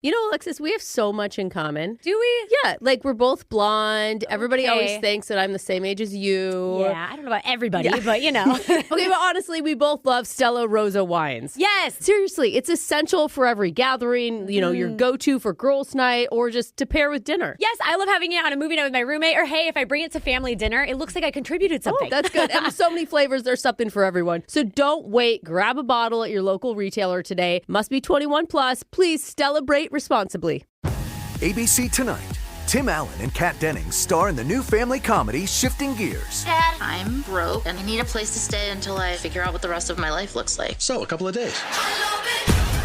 You know, Alexis, we have so much in common. Do we? Yeah, like we're both blonde. Everybody always thinks that I'm the same age as you. Yeah, I don't know about everybody, but you know. Okay, but honestly, we both love Stella Rosa wines. Yes. Seriously, it's essential for every gathering, you know, your go-to for girls' night or just to pair with dinner. Yes, I love having it on a movie night with my roommate, or hey, if I bring it to family dinner, it looks like I contributed something. Oh, that's good. And there's so many flavors, there's something for everyone. So don't wait. Grab a bottle at your local retailer today. Must be 21 plus. Please celebrate responsibly. ABC Tonight. Tim Allen and Kat Dennings star in the new family comedy Shifting Gears. Dad, I'm broke and I need a place to stay until I figure out what the rest of my life looks like. So, a couple of days.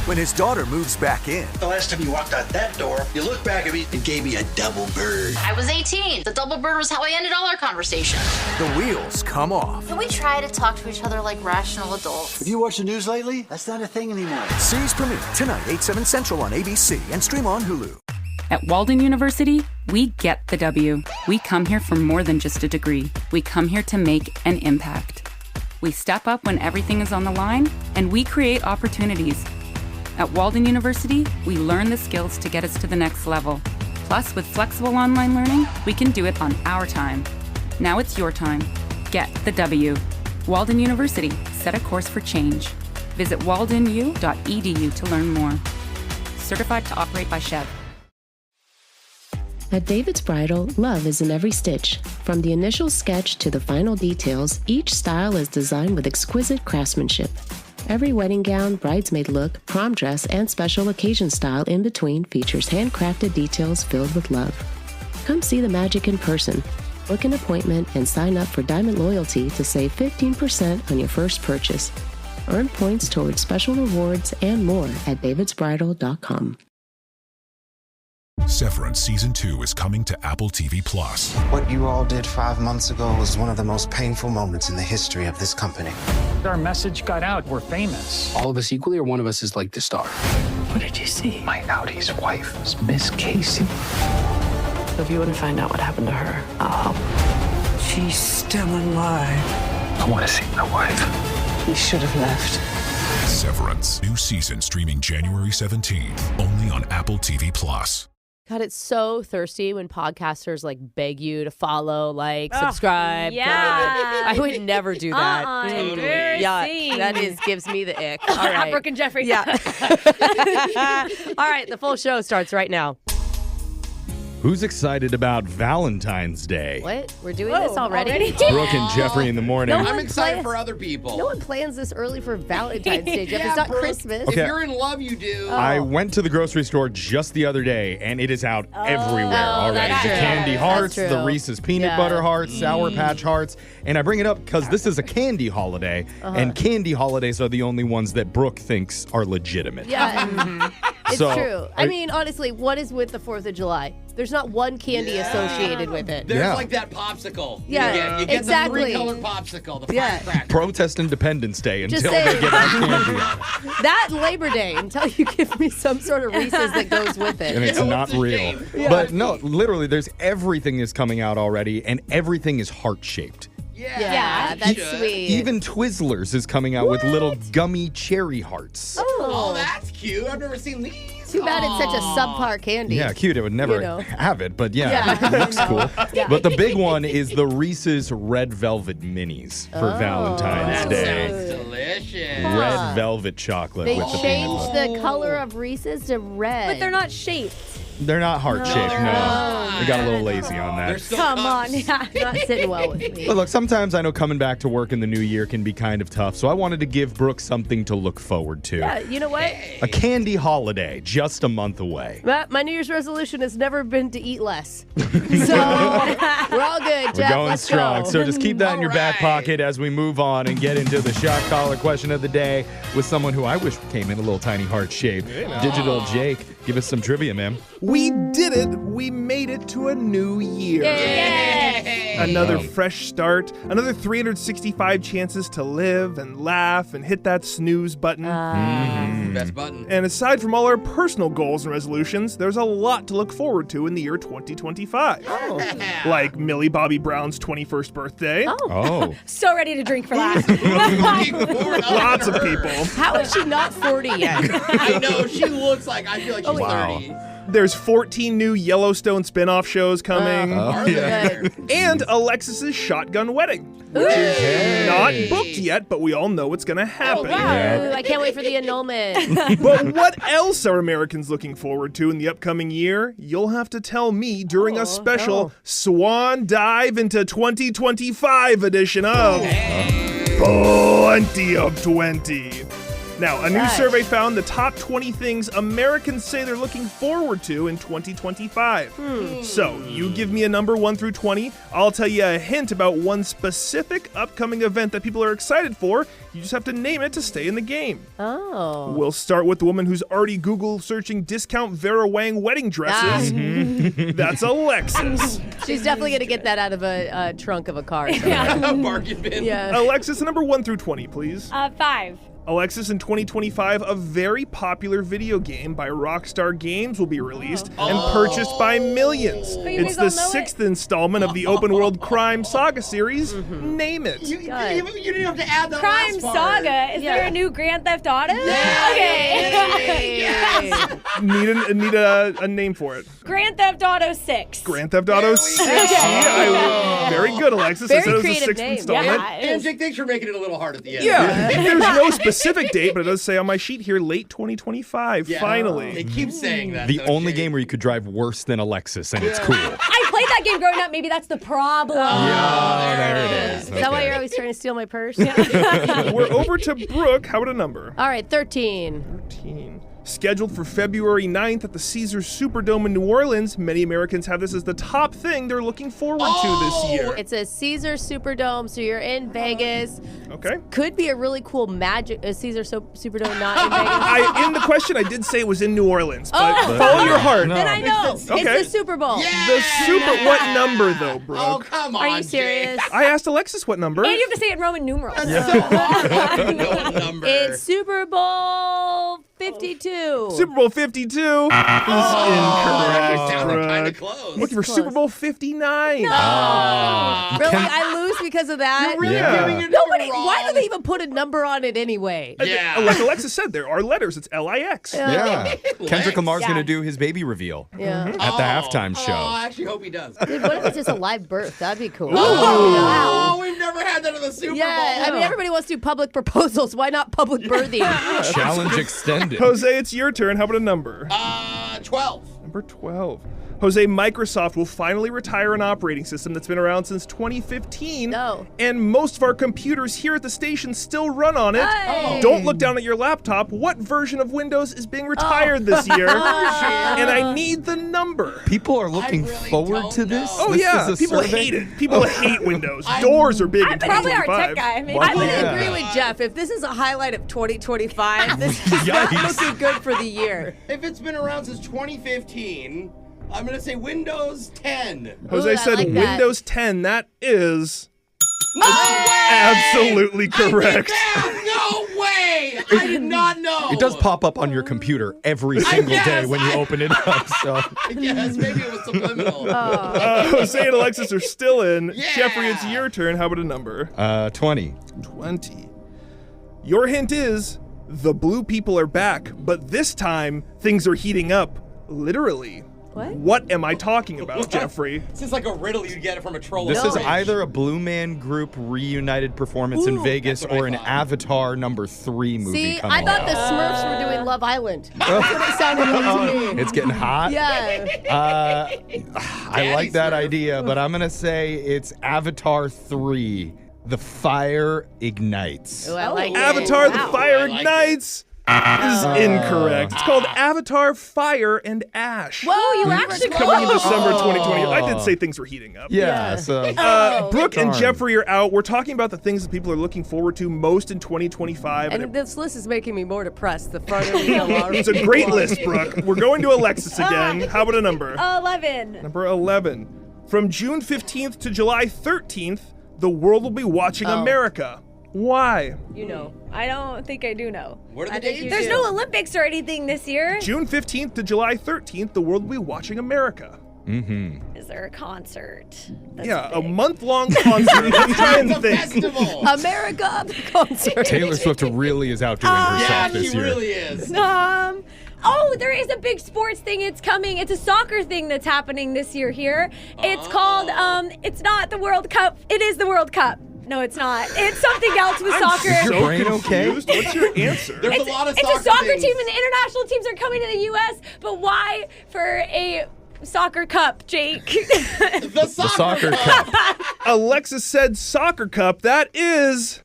When his daughter moves back in. The last time you walked out that door, you looked back at me and gave me a double bird. I was 18. The double bird was how I ended all our conversations. The wheels come off. Can we try to talk to each other like rational adults? Have you watched the news lately? That's not a thing anymore. Series premiere tonight, 8/7 Central on ABC and stream on Hulu. At Walden University, we get the W. We come here for more than just a degree. We come here to make an impact. We step up when everything is on the line, and we create opportunities. At Walden University, we learn the skills to get us to the next level. Plus, with flexible online learning, we can do it on our time. Now it's your time. Get the W. Walden University, set a course for change. Visit waldenu.edu to learn more. Certified to operate by Chev. At David's Bridal, love is in every stitch. From the initial sketch to the final details, each style is designed with exquisite craftsmanship. Every wedding gown, bridesmaid look, prom dress, and special occasion style in between features handcrafted details filled with love. Come see the magic in person. Book an appointment and sign up for Diamond Loyalty to save 15% on your first purchase. Earn points towards special rewards and more at davidsbridal.com. Severance Season 2 is coming to Apple TV+. What you all did 5 months ago was one of the most painful moments in the history of this company. Our message got out. We're famous. All of us equally, or one of us is like the star? What did you see? My Audi's wife is Miss Casey. If you want to find out what happened to her, I'll help. She's still alive. I want to see my wife. You should have left. Severance. New season streaming January 17th. Only on Apple TV+. God, it's so thirsty when podcasters like beg you to follow, subscribe. Yeah. I would never do that. Totally. Yeah, that gives me the ick. All right. Brooke and Jeffrey. Yeah. All right, the full show starts right now. Who's excited about Valentine's Day? What? We're doing this already? It's Brooke and Jeffrey in the morning. No I'm excited for other people. No one plans this early for Valentine's Day, Jeff. It's not Brooke, Christmas. Okay. If you're in love, you do. I went to the grocery store just the other day, and it is out everywhere already. that's The true. candy hearts, That's the true. Reese's peanut butter hearts, Sour Patch hearts. And I bring it up because this is a candy holiday, and candy holidays are the only ones that Brooke thinks are legitimate. Yeah. It's So, true. I mean, honestly, what is with the 4th of July? There's not one candy associated with it. There's like that popsicle. Yeah, you get exactly. the 3-colored popsicle, the firecracker. Protest Independence Day until Just they saying. get out candy. That and Labor Day until you give me some sort of Reese's that goes with it. And it's not real. But no, literally, there's everything is coming out already, and everything is heart-shaped. Yeah, that's sweet. Even Twizzlers is coming out with little gummy cherry hearts. Oh, that's cute. I've never seen these. Too bad it's such a subpar candy. Yeah, cute. It would never have it, but it looks cool. Yeah. But the big one is the Reese's Red Velvet Minis for Valentine's Day. Sounds delicious. Red velvet chocolate They with the peanut changed butter. the color of Reese's to red. But they're not shaped. They're not heart-shaped, no. not. They got a little lazy on that. Come on. Yeah. not sitting well with me. But look, sometimes I know coming back to work in the new year can be kind of tough, so I wanted to give Brooke something to look forward to. Yeah, you know what? A candy holiday, just a month away. My New Year's resolution has never been to eat less. So we're all good, Jeff. We're going Let's strong. go. So just keep that in your back pocket as we move on and get into the shot collar question of the day with someone who I wish came in a little tiny heart shape. Digital Jake, give us some trivia, man. We did it. We made it to a new year. Yay! Another fresh start, another 365 chances to live and laugh and hit that snooze button. Best button. And aside from all our personal goals and resolutions, there's a lot to look forward to in the year 2025. Like Millie Bobby Brown's 21st birthday. Oh. So ready to drink for that. Lots of people. How is she not 40 yet? I know, she looks like, I feel like she's 30. There's 14 new Yellowstone spin-off shows coming. Yeah. And Alexis's shotgun wedding. Which is not booked yet, but we all know it's going to happen. Wow. I can't wait for the annulment. But what else are Americans looking forward to in the upcoming year? You'll have to tell me during a special Swan Dive into 2025 edition of Plenty of 20. Now, a new survey found the top 20 things Americans say they're looking forward to in 2025. So, you give me a number 1 through 20. I'll tell you a hint about one specific upcoming event that people are excited for. You just have to name it to stay in the game. Oh. We'll start with the woman who's already Google searching discount Vera Wang wedding dresses. That's Alexis. She's definitely going to get that out of a trunk of a car. Bargain bin. Yeah. Alexis, a number 1 through 20, please. 5. Alexis, in 2025, a very popular video game by Rockstar Games will be released and purchased by millions. It's the 6th installment of the open-world crime saga series. Name it. You didn't have to add the Crime last part. Saga. Is there a new Grand Theft Auto? Okay. Yes. Need a name for it. Grand Theft Auto 6. Grand Theft Auto 6. Very good, Alexis. I said it was the 6th installment. And Jake, thanks for making it a little hard at the end. Yeah. There's no specific date, but it does say on my sheet here, late 2025, finally. It keeps saying that. The only game where you could drive worse than Alexis, and it's cool. I played that game growing up. Maybe that's the problem. There it is. Is that why you're always trying to steal my purse? We're over to Brooke. How about a number? All right, 13. 13. Scheduled for February 9th at the Caesars Superdome in New Orleans, many Americans have this as the top thing they're looking forward to this year. It's a Caesar Superdome, so you're in Vegas. Okay. Could be a really cool Caesar Superdome not in Vegas. In the question, I did say it was in New Orleans, but follow your heart. Then I know. Okay. It's the Super Bowl. What number, though, Brooke? Oh, come on. Are you serious? I asked Alexis what number. And you have to say it in Roman numerals. Number. It's Super Bowl 52. Super Bowl 52 is incorrect. Kind of close. Looking for Super Bowl 59. Really? I lose because of that? You're really giving your number Nobody. wrong. Why do they even put a number on it anyway? Yeah. Like Alexis said, there are letters. It's LIX. Yeah. Kendrick Lamar's going to do his baby reveal at the halftime show. Oh, I actually hope he does. Dude, what if it's just a live birth? That'd be cool. Oh, we've never had that in the Super Bowl. Yeah, I mean, everybody wants to do public proposals. Why not public birthing? Challenge extended. Jose, it's your turn. How about a number? 12. Number 12. Jose, Microsoft will finally retire an operating system that's been around since 2015. No. And most of our computers here at the station still run on it. Hey. Don't look down at your laptop. What version of Windows is being retired this year? And I need the number. People are looking forward to this? Oh, This yeah. is a People survey? hate it. People hate Windows. Doors are big in I'm probably our 2025. tech guy. Maybe. I would Yeah. agree with Jeff. If this is a highlight of 2025, this is not Yikes. looking good for the year. If it's been around since 2015, I'm going to say Windows 10. Jose I said like that. Windows 10. That is No way! absolutely correct. No way! I did not know. It does pop up on your computer every single day when you open it up. So Yes, maybe it was subliminal. Jose and Alexis are still in. Yeah. Jeffrey, it's your turn. How about a number? 20. 20. Your hint is the blue people are back, but this time things are heating up. Literally. What am I talking about, Jeffrey? This is like a riddle you'd get from a troll. This is either a Blue Man Group reunited performance in Vegas or an Avatar #3 movie See, coming I thought out. the Smurfs were doing Love Island. That's what it sounded like to me. It's getting hot. Yeah. I like that idea, but I'm going to say it's Avatar 3. The Fire Ignites. Ooh, I like it. Avatar The Wow. Fire Ignites is incorrect. It's called Avatar Fire and Ash. Whoa, you actually Coming in December 2020. I did say things were heating up. Yeah, so. Brooke and Darn. Jeffrey are out. We're talking about the things that people are looking forward to most in 2025. And this list is making me more depressed the farther we go along. It's a great list, Brooke. We're going to Alexis again. How about a number? 11. Number 11. From June 15th to July 13th, the world will be watching America. Why? You know. I don't think I do know. What are the dates? There's no Olympics or anything this year. June 15th to July 13th, the world will be watching America. Mm-hmm. Is there a concert? A month-long concert. Let's try and think. Festival. America, the concert. Taylor Swift really is outdoing herself this year. She really is. Oh, there is a big sports thing. It's coming. It's a soccer thing that's happening this year here. It's called, it's not the World Cup. It is the World Cup. No, it's not. It's something else with soccer. Is your brain okay? What's your answer? There's a lot of It's soccer a soccer things. team, and the international teams are coming to the U.S., but why for a soccer cup, Jake? The Soccer Cup. Alexis said soccer cup. That is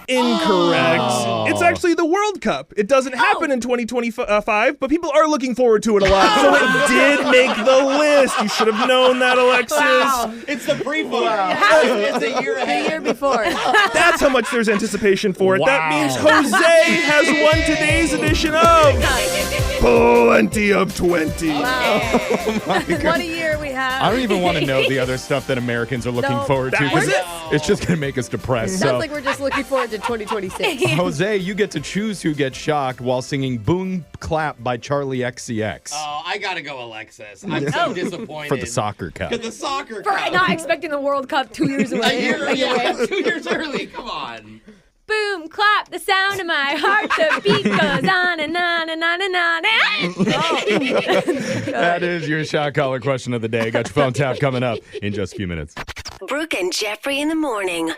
incorrect. It's actually the World Cup. It doesn't happen in 2025, but people are looking forward to it a lot, so it did make the list. You should have known that, Alexis. Wow. It's the pre-vote. It's a year ahead. The year before. That's how much there's anticipation for it. Wow. That means Jose has won today's edition of Plenty of 20. What a year we have. I don't even want to know the other stuff that Americans are looking forward to that was because it. it's just going to make us depressed. Sounds So, like we're just looking forward to 2026. Jose, you get to choose who gets shocked while singing Boom Clap by Charlie XCX Oh, I gotta go, Alexis. I'm so disappointed. for the Soccer Cup. For the soccer For cup. not expecting the World Cup 2 years away. A year, 2 years early. Come on. Boom, clap, the sound of my heart, the beat goes on and on and on and on. That is your shot collar question of the day. Got your phone tap coming up in just a few minutes. Brooke and Jeffrey in the morning.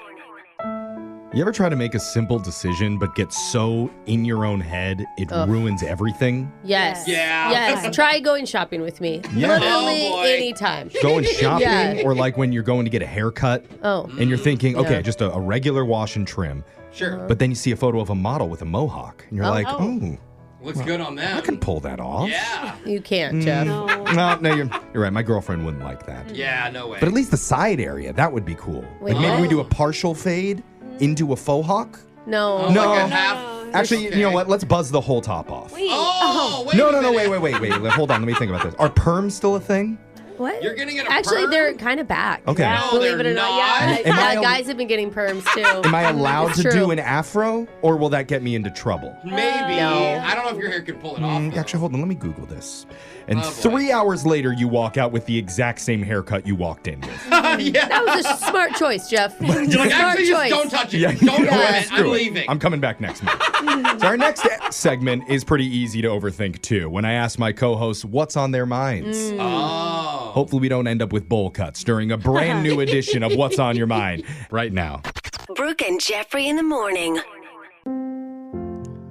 You ever try to make a simple decision but get so in your own head it ruins everything? Yes. Yeah. Yes. Try going shopping with me. Yeah. Literally Oh, boy. anytime. Going shopping Yeah. or like when you're going to get a haircut and you're thinking, okay, just a regular wash and trim. Sure. But then you see a photo of a model with a mohawk and you're like, Looks good on them. I can pull that off. Yeah. You can't, Jeff. No, you're right. My girlfriend wouldn't like that. Yeah, no way. But at least the side area, that would be cool. Wait, like maybe what? we do a partial fade into a faux hawk. No. No. Like a half. Actually, you know what? Let's buzz the whole top off. Oh, wait. No, a minute. wait. Hold on. Let me think about this. Are perms still a thing? What? You're gonna get a Actually, perm? they're kind of back. Okay. Yeah, No, believe they're it or not. not. Yeah, Am I guys have been getting perms too. Am I allowed It's to true. do an afro, or will that get me into trouble? Maybe. No. I don't know if your hair can pull it off. though. Actually, hold on. Let me Google this. And Oh, boy. 3 hours later, you walk out with the exact same haircut you walked in with. Yeah. That was a smart choice, Jeff. You're like, Smart actually, just choice. don't touch it. Yeah, Don't do yeah, it. screw I'm it. leaving. I'm coming back next month. So our next segment is pretty easy to overthink, too. When I ask my co-hosts what's on their minds. Oh. Hopefully we don't end up with bowl cuts during a brand new edition of What's on Your Mind right now. Brooke and Jeffrey in the morning.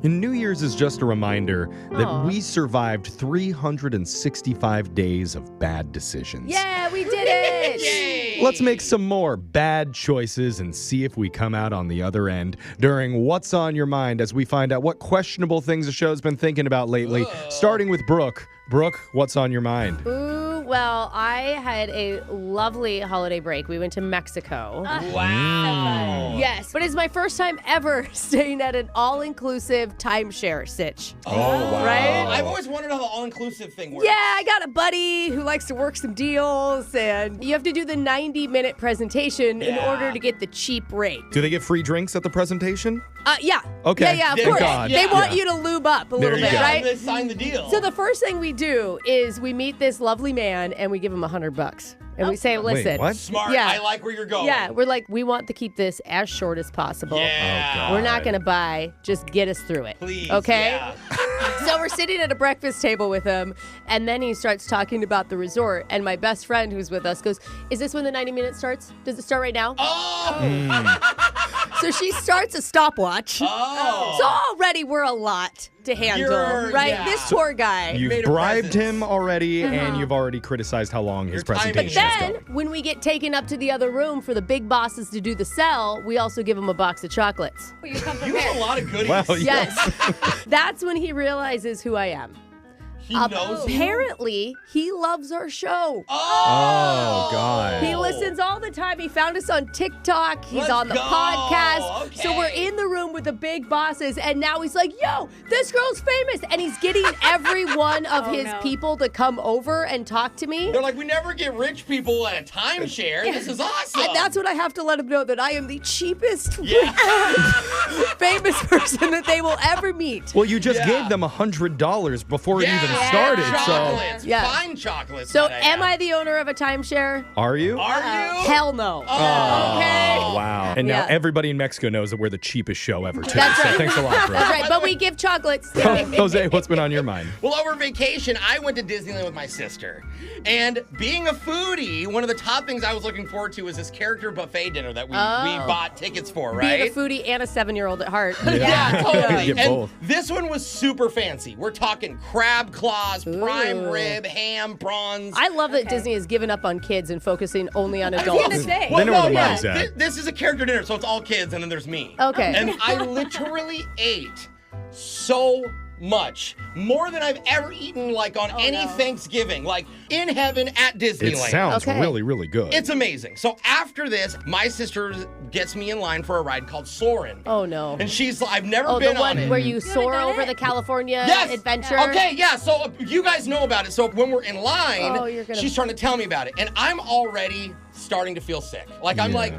And New Year's is just a reminder that we survived 365 days of bad decisions. Yeah, we did it. Let's make some more bad choices and see if we come out on the other end during What's on Your Mind as we find out what questionable things the show's been thinking about lately, starting with Brooke. Brooke, what's on your mind? Ooh, well, I had a lovely holiday break. We went to Mexico. Wow. Yes, but it's my first time ever staying at an all-inclusive timeshare sitch. Oh, wow. Right? I've always wondered how the all-inclusive thing works. Yeah, I got a buddy who likes to work some deals, and you have to do the 90-minute presentation in order to get the cheap rate. Do they get free drinks at the presentation? Yeah. Okay. Yeah, of Thank course. God. They want Yeah. you to lube up a There little you bit, go. right? They sign the deal. So the first thing we do is we meet this lovely man and we give him $100. And we say, listen. what? Smart. Yeah. I like where you're going. Yeah, we're like, we want to keep this as short as possible. Yeah. Oh, God. We're not going to buy, just get us through it. Please. Okay? Yeah. So we're sitting at a breakfast table with him, and then he starts talking about the resort. And my best friend who's with us goes, is this when the 90 minutes starts? Does it start right now? Oh. So she starts a stopwatch. Oh. So already we're a lot to handle, right? yeah. This poor guy. You've made a bribed presence. him already, and you've already criticized how long his Your timing. presentation is Then, going. when we get taken up to the other room for the big bosses to do the sell, we also give him a box of chocolates. You come You have a lot of goodies. Well, Yes. That's when he realizes who I am. He knows you? Apparently, he loves our show. Oh, God. He listens all the time. He found us on TikTok. He's Let's on the go. podcast. Okay. So we're in the room with the big bosses, and now he's like, yo, this girl's famous. And he's getting every one of his people to come over and talk to me. They're like, we never get rich people at a timeshare. This is awesome. And that's what I have to let him know, that I am the cheapest famous person that they will ever meet. Well, you just gave them $100 before it even started. Chocolates, Yeah. fine chocolates. So might I am add. I the owner of a timeshare? Are you? Are you? Hell no. Okay. Oh, wow. And now everybody in Mexico knows that we're the cheapest show ever, too. That's so right. thanks a lot, bro. That's right, but we give chocolates. Jose, what's been on your mind? Well, over vacation, I went to Disneyland with my sister. And being a foodie, one of the top things I was looking forward to was this character buffet dinner that we bought tickets for, right? Being a foodie and a 7-year-old at heart. Yeah, totally. Get And both. this one was super fancy. We're talking crab claws, prime rib, ham, prawns. I love that Disney has given up on kids and focusing only on adults. They know where the money's at. This is a character dinner, so it's all kids, and then there's me. Okay. And I literally ate so much, more than I've ever eaten, like on any Thanksgiving, like in heaven at Disneyland. It sounds really, really good. It's amazing. So after this, my sister gets me in line for a ride called Soarin'. Oh no. And she's like, I've never been the one on it. where you soar over the California adventure? Okay, yeah. So you guys know about it. So when we're in line, you're gonna... she's trying to tell me about it. And I'm already starting to feel sick. Like, I'm like,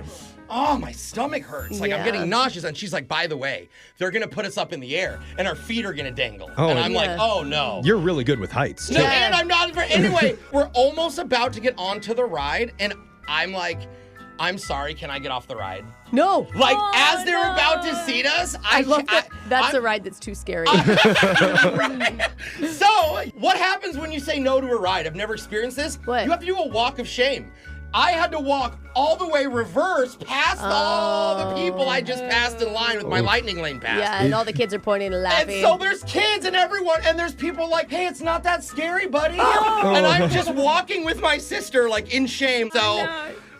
oh, my stomach hurts. Like, I'm getting nauseous. And she's like, by the way, they're going to put us up in the air and our feet are going to dangle. Oh, and I'm like, oh, no. You're really good with heights, too. No, and I'm not. Anyway, we're almost about to get onto the ride. And I'm like, I'm sorry, can I get off the ride? No. Like, as they're about to seat us, I love that. That's a ride that's too scary. So, what happens when you say no to a ride? I've never experienced this. What? You have to do a walk of shame. I had to walk all the way reverse past all the people I just passed in line with my lightning lane pass. Yeah, and all the kids are pointing and laughing. And so there's kids and everyone, and there's people like, hey, it's not that scary, buddy. And I'm just walking with my sister, like, in shame. So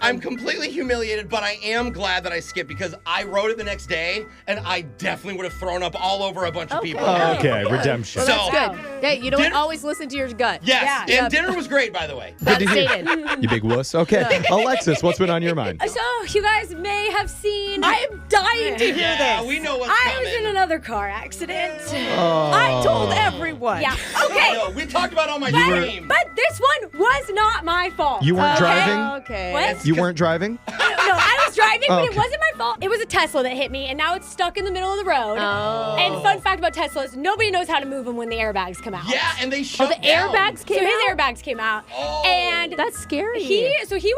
I'm completely humiliated, but I am glad that I skipped because I rode it the next day, and I definitely would have thrown up all over a bunch of people. Okay, redemption. Well, that's good. Hey, you know what? Always listen to your gut. Yes, and dinner was great, by the way. That's stated. You big wuss. Okay. Alexis, what's been on your mind? So, you guys may have seen. I am dying to hear Yeah, this. we know what's I coming. was in another car accident. I told everyone. Yeah. Okay. No, we talked about all my But, dreams. but this one was not my fault. You weren't okay? driving? Okay. What? You weren't driving? No, I was driving, but Okay. it wasn't my fault. It was a Tesla that hit me, and now it's stuck in the middle of the road. Oh. And fun fact about Teslas, nobody knows how to move them when the airbags come out. Yeah, and they shut the down. airbags came So his out? airbags came out. Oh. And That's scary. he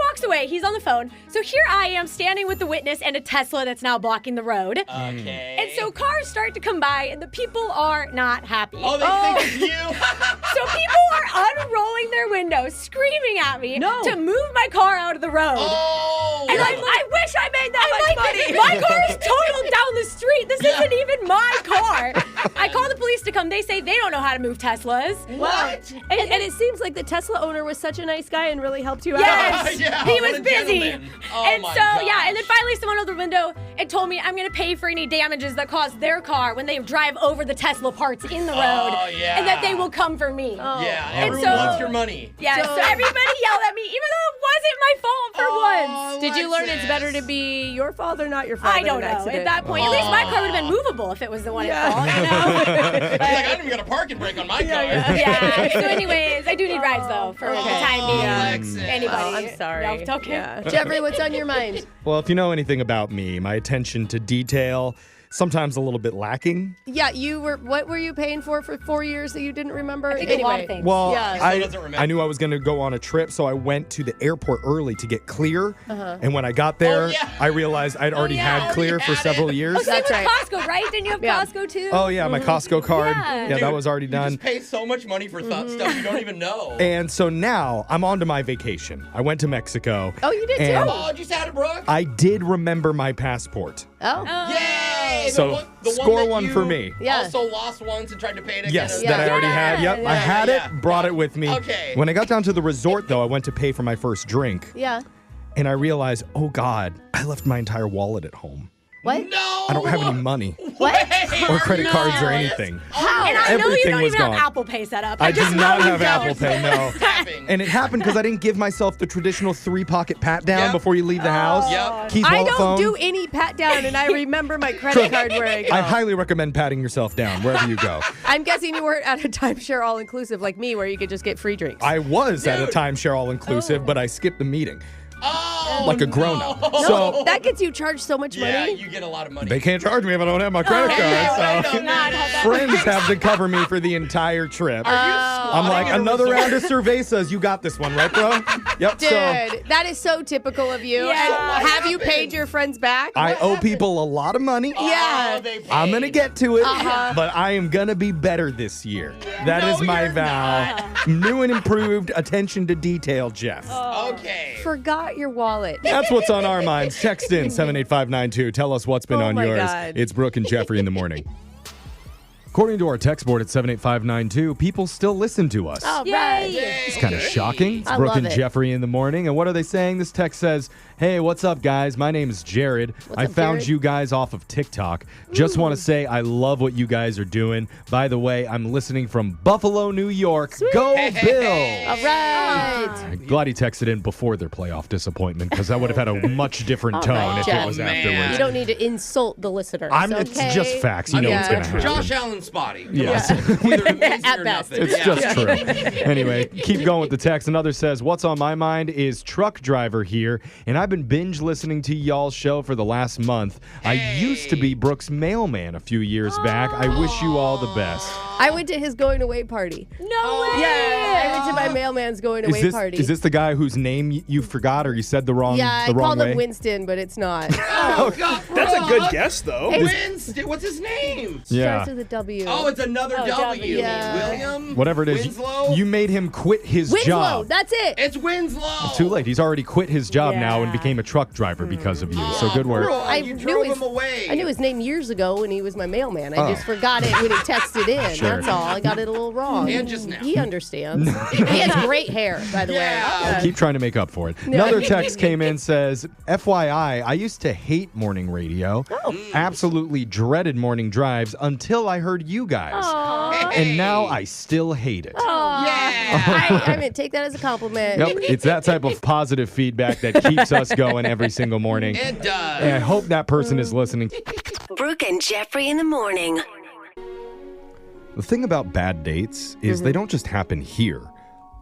walks away. He's on the phone. So here I am standing with the witness and a Tesla that's now blocking the road. Okay. And so cars start to come by, and the people are not happy. Oh, they think it's you? So people are unrolling their windows, screaming at me to move my car out of the road. Oh. And I wish I made that much money. My car is totaled down the street. This isn't even my car. I call the police to come. They say they don't know how to move Teslas. What? And it seems like the Tesla owner was such a nice guy and really helped you out. Yes, Yeah, he what was a busy. gentleman. Oh And my so, gosh. yeah, and then finally someone opened the window and told me I'm going to pay for any damages that caused their car when they drive over the Tesla parts in the road. Oh, yeah. And that they will come for me. Yeah, And everyone so- wants your money. Yeah, so everybody yelled at me, even though it wasn't my fault for once. Did you learn it's better to be your fault or not your fault? I in don't an know. accident? At that point, at least my car would have been movable if it was the one at fault, you know? He's like, I didn't even got a parking brake on my car. Yeah. So anyways, I do need rides though for the time being. Alexis. Anybody. Oh, I'm sorry. No, it's okay. Yeah. Jeffrey, what's on your mind? Well, if you know anything about me, my attention to detail, sometimes a little bit lacking. Yeah, what were you paying for 4 years that you didn't remember? I think a lot of things. Well, Yeah. He still doesn't remember. I knew I was going to go on a trip, so I went to the airport early to get clear. And when I got there, I realized I'd already had clear for several years. Same That's with right. Costco, right? Didn't you have Costco too? Oh, yeah, my Costco card. Yeah. Yeah, that Dude, was already You done. just pay so much money for stuff you don't even know. And so now I'm on to my vacation. I went to Mexico. Oh, you did too? and Oh, did you say hi to Brooke? I did remember my passport. Oh. Yay! So, the score that one you for me. Yeah. Also lost once and tried to pay it again. Yes, that I already had. Yep, I had yeah. it, brought it with me. Okay. When I got down to the resort, though, I went to pay for my first drink. Yeah. And I realized, oh, God, I left my entire wallet at home. What? No. I don't have any money. What? Or credit cards or anything. How? And I know you Everything don't was even gone. have Apple Pay set up. I just do not know you have don't. Apple Pay, no. And it happened because I didn't give myself the traditional 3-pocket pat down before you leave the house. Yep. Keys, I wallet, don't phone. do any pat down, and I remember my credit card where I go. I highly recommend patting yourself down wherever you go. I'm guessing you weren't at a timeshare all-inclusive like me where you could just get free drinks. I was at a timeshare all-inclusive, but I skipped the meeting. Oh, like a grown-up. No, So that gets you charged so much yeah, money. you get a lot of money. they can't charge me if I don't have my credit card. So friends have to cover me for the entire trip. I'm like, another round of cervezas. You got this one, right, bro? Yep. Dude, So that is so typical of you. Yeah. And have you paid your friends back? I owe people a lot of money. Yeah. I'm going to get to it, Uh-huh. but I am going to be better this year. That is my vow. New and improved attention to detail, Jeff. Okay. Forgot your wallet. That's what's on our minds. Text in 78592. Tell us what's been on my yours. God. It's Brooke and Jeffrey in the morning. According to our text board at 78592, people still listen to us. All right. It's kind of shocking. It's I Brooke love and it. Jeffrey in the morning. And what are they saying? This text says, hey, what's up, guys? My name is Jared. I up, found Jared? you guys off of TikTok. Just want to say I love what you guys are doing. By the way, I'm listening from Buffalo, New York. Go Bills! All right. Glad he texted in before their playoff disappointment because that would have had a much different tone if it was Jeff. afterwards. You don't need to insult the listeners. It's just facts. You know what's going to happen. Josh Allen spotty. Yeah. Either amazing At or best. nothing. It's Yeah. just true. Anyway, keep going with the text. Another says, what's on my mind is truck driver here, and I've been binge listening to y'all's show for the last month. I used to be Brooke's mailman a few years back. I wish you all the best. I went to his going away party. No way. Yeah, I went to my mailman's going away party. Is this the guy whose name you forgot or you said the wrong, Yeah, I the wrong called way? him Winston, but it's not. Oh, God. That's a good guess, though. Winston. What's his name? Yeah. Starts with a W. Oh, it's another W. Yeah. William? Whatever it is, Winslow? you made him quit his Winslow, job. that's it. It's Winslow. Too late. He's already quit his job now and Yeah. became a truck driver because of you. So good work. Bro, I you knew drove his- him away. I knew his name years ago when he was my mailman. I just Oh. forgot it when he texted in. Sure. That's all. I got it a little wrong. And just now. He understands. He has great hair, by the Yeah. way. Keep trying to make up for it. Another text came in, says, FYI, I used to hate morning radio. Absolutely dreaded morning drives until I heard you guys. And now I still hate it. I mean, take that as a compliment. Yep, it's that type of positive feedback that keeps us going every single morning. It does. And I hope that person is listening. Brooke and Jeffrey in the morning. The thing about bad dates is they don't just happen here.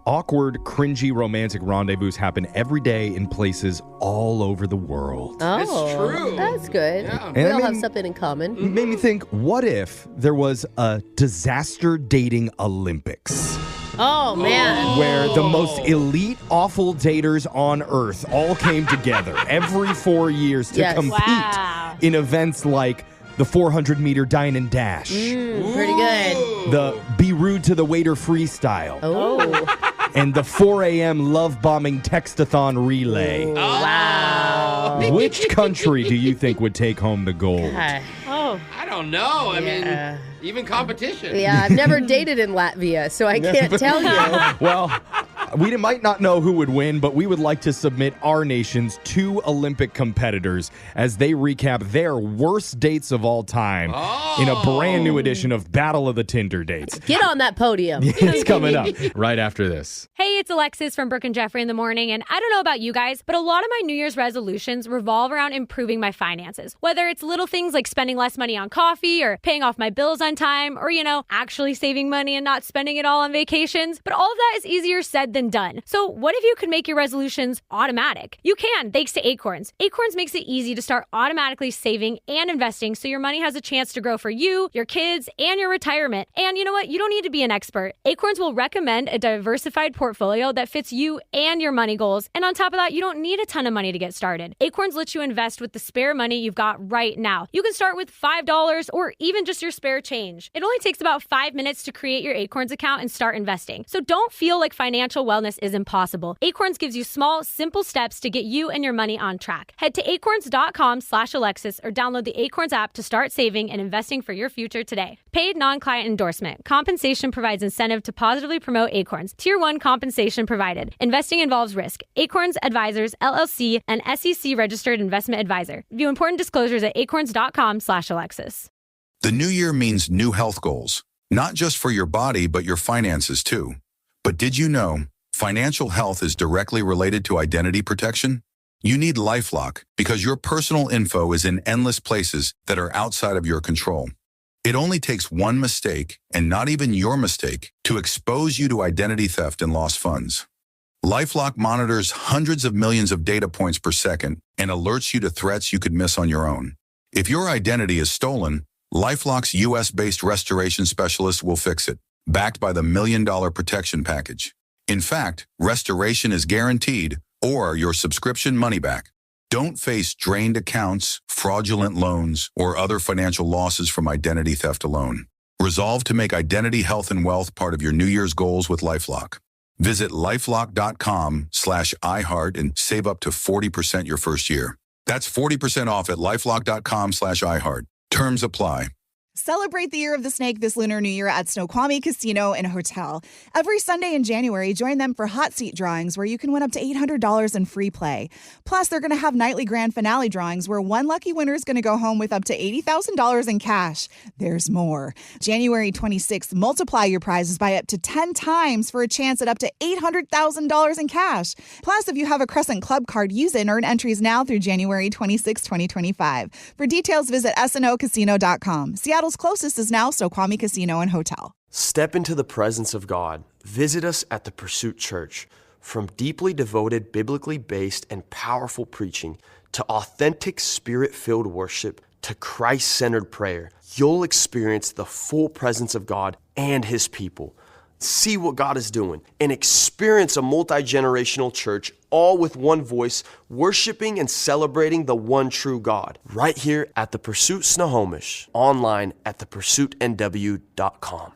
Awkward, cringy, romantic rendezvous happen every day in places all over the world. Oh, true. That's good. Yeah. We And I all have mean- something in common. It made me think, what if there was a disaster dating Olympics? Oh, man. Where the most elite, awful daters on earth all came together every 4 years to Yes. compete Wow. in events like the 400-meter dine and dash, Pretty good. the be rude to the waiter freestyle, Oh, and the 4 a.m. love bombing textathon relay. wow. Which country do you think would take home the gold? Oh. I don't know. I Yeah. mean, even competition. Yeah, I've never dated in Latvia, so I can't tell you. Well, we might not know who would win, but we would like to submit our nation's 2 Olympic competitors as they recap their worst dates of all time in a brand new edition of Battle of the Tinder Dates. Get on that podium. It's coming up right after this. Hey, it's Alexis from Brooke and Jeffrey in the morning, and I don't know about you guys, but a lot of my New Year's resolutions revolve around improving my finances. Whether it's little things like spending less money on coffee or paying off my bills on time or, actually saving money and not spending it all on vacations. But all of that is easier said than done. So what if you could make your resolutions automatic? You can, thanks to Acorns. Acorns makes it easy to start automatically saving and investing so your money has a chance to grow for you, your kids, and your retirement. And you know what? You don't need to be an expert. Acorns will recommend a diversified portfolio that fits you and your money goals. And on top of that, you don't need a ton of money to get started. Acorns lets you invest with the spare money you've got right now. You can start with $5 or even just your spare change. It only takes about 5 minutes to create your Acorns account and start investing. So don't feel like financial wellness is impossible, Acorns gives you small, simple steps to get you and your money on track. Head to acorns.com/Alexis or download the Acorns app to start saving and investing for your future today. Paid non-client endorsement. Compensation provides incentive to positively promote Acorns. Tier 1 compensation provided. Investing involves risk. Acorns Advisors, LLC, an SEC registered investment advisor. View important disclosures at acorns.com/Alexis. The new year means new health goals, not just for your body, but your finances too. But did you know financial health is directly related to identity protection? You need LifeLock because your personal info is in endless places that are outside of your control. It only takes one mistake, and not even your mistake, to expose you to identity theft and lost funds. LifeLock monitors hundreds of millions of data points per second and alerts you to threats you could miss on your own. If your identity is stolen, LifeLock's U.S.-based restoration specialist will fix it, backed by the $1 Million Protection Package. In fact, restoration is guaranteed or your subscription money back. Don't face drained accounts, fraudulent loans, or other financial losses from identity theft alone. Resolve to make identity, health, and wealth part of your New Year's goals with LifeLock. Visit lifelock.com/iHeart and save up to 40% your first year. That's 40% off at lifelock.com/iHeart. Terms apply. Celebrate the Year of the Snake this Lunar New Year at Snoqualmie Casino and Hotel. Every Sunday in January, join them for hot seat drawings where you can win up to $800 in free play. Plus, they're going to have nightly grand finale drawings where one lucky winner is going to go home with up to $80,000 in cash. There's more. January 26th, multiply your prizes by up to 10 times for a chance at up to $800,000 in cash. Plus, if you have a Crescent Club card, use it and earn entries now through January 26, 2025. For details, visit snocasino.com. Seattle's closest is now Snoqualmie Casino and Hotel. Step into the presence of God. Visit us at the Pursuit Church. From deeply devoted, biblically based, and powerful preaching to authentic, spirit-filled worship to Christ-centered prayer, you'll experience the full presence of God and His people. See what God is doing and experience a multi-generational church, all with one voice, worshiping and celebrating the one true God. Right here at the Pursuit Snohomish, online at thepursuitnw.com.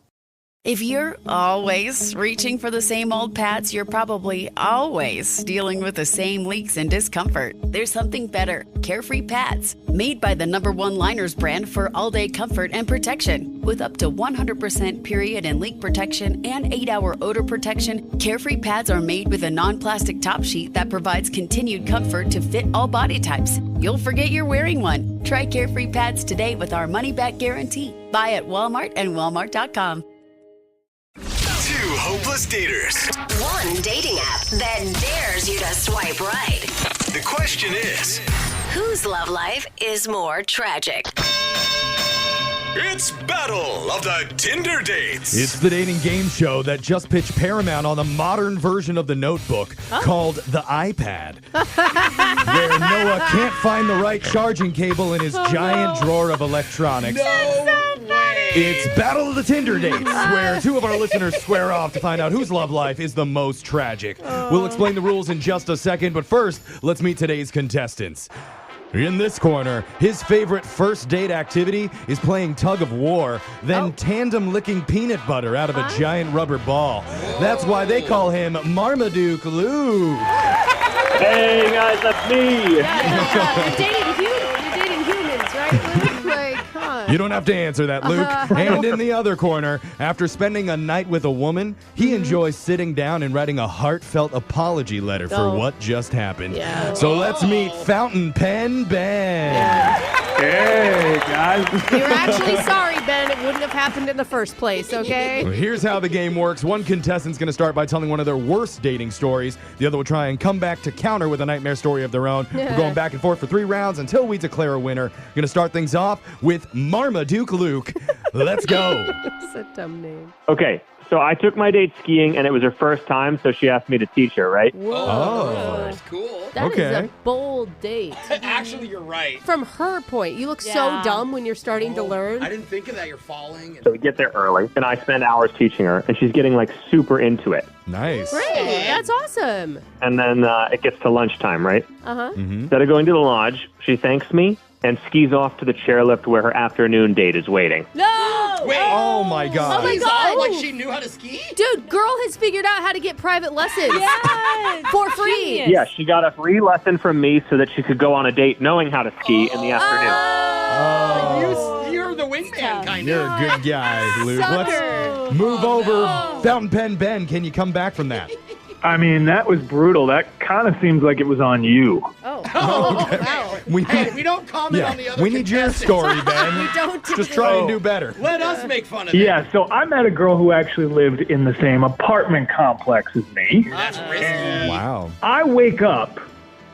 If you're always reaching for the same old pads, you're probably always dealing with the same leaks and discomfort. There's something better. Carefree Pads, made by the #1 Liners brand for all-day comfort and protection. With up to 100% period and leak protection and 8-hour odor protection, Carefree Pads are made with a non-plastic top sheet that provides continued comfort to fit all body types. You'll forget you're wearing one. Try Carefree Pads today with our money-back guarantee. Buy at Walmart and Walmart.com. Two hopeless daters. One dating app that dares you to swipe right. The question is, whose love life is more tragic? it's Battle of the Tinder Dates. It's the dating game show that just pitched Paramount on the modern version of The Notebook called The iPad, where Noah can't find the right charging cable in his giant drawer of electronics. It's Battle of the Tinder Dates, where two of our listeners square off to find out whose love life is the most tragic. We'll explain the rules in just a second, but first, let's meet today's contestants. In this corner, his favorite first date activity is playing tug of war, then tandem licking peanut butter out of a giant rubber ball. That's why they call him Marmaduke Luke. Hey guys, that's me. You're dating humans, right? Like, huh? You don't have to answer that, Luke. And in the other corner, after spending a night with a woman, he enjoys sitting down and writing a heartfelt apology letter for what just happened. Yeah. So let's meet Fountain Pen Ben. Hey, guys. You're actually sorry, Ben. It wouldn't have happened in the first place, okay? Well, here's how the game works. One contestant's going to start by telling one of their worst dating stories. The other will try and come back to counter with a nightmare story of their own. We're going back and forth for 3 rounds until we declare a winner. Going to start things off with Marmaduke Luke. Let's go. That's a dumb name. Okay, so I took my date skiing, and it was her first time, so she asked me to teach her, right? Whoa. That's cool. That is a bold date. Actually, you're right. From her point, you look so dumb when you're starting to learn. I didn't think of that. You're falling. So we get there early, and I spend hours teaching her, and she's getting, like, super into it. Nice. Great. That's awesome. And then it gets to lunchtime, right? Uh-huh. Instead of going to the lodge, she thanks me and skis off to the chairlift where her afternoon date is waiting. No! Wait. Oh my God. Oh my Skis God. off like she knew how to ski? Dude, girl has figured out how to get private lessons. Yes. For free. Genius. Yeah, she got a free lesson from me so that she could go on a date knowing how to ski in the afternoon. You're the wingman, kind You're of. a good guy, Luke. Sucker. Let's move over. Fountain Pen Ben, can you come back from that? I mean, that was brutal. That kind of seems like it was on you. Oh. Wow. We don't comment on the other we need your story, Ben. We don't Just try and do better. Let us make fun of it. Yeah, so I met a girl who actually lived in the same apartment complex as me. That's risky. Wow. I wake up,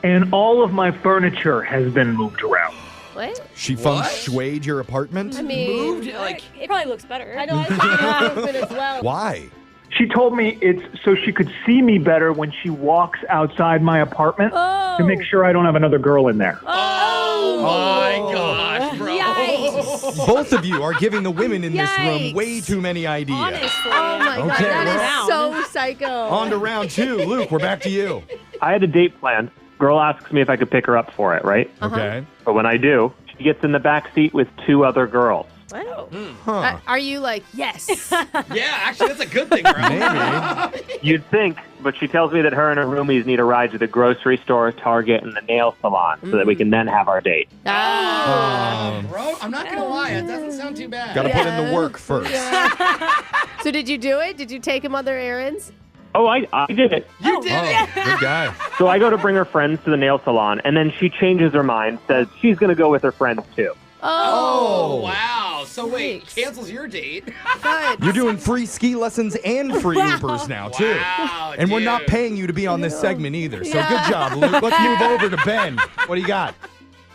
and all of my furniture has been moved around. What? She feng shuied your apartment? I mean, Moved, like, It probably looks better. I know I think my husband as well. Why? She told me it's so she could see me better when she walks outside my apartment to make sure I don't have another girl in there. oh my gosh, bro. Yikes. Both of you are giving the women in this room Yikes. way too many ideas. Honestly. Oh my God, Okay, that well- is so psycho. On to round 2. Luke, we're back to you. I had a date planned. Girl asks me if I could pick her up for it, right? Okay. But when I do, she gets in the back seat with 2 other girls. What? Huh. Are you like, yes? Yeah, actually, that's a good thing, bro. Maybe. You'd think, but she tells me that her and her roomies need a ride to the grocery store, Target, and the nail salon so that we can then have our date. Bro, I'm not going to lie. It doesn't sound too bad. Got to put in the work first. So did you do it? Did you take him other errands? Oh, I did it. You did it. Good guy. So I go to bring her friends to the nail salon, and then she changes her mind, says she's going to go with her friends too. Oh, wow. So wait, cancels your date. Good. You're doing free ski lessons and free Ubers now, too. Wow, And we're not dude. paying you to be on this segment either. So good job, Luke. Let's move over to Ben. What do you got?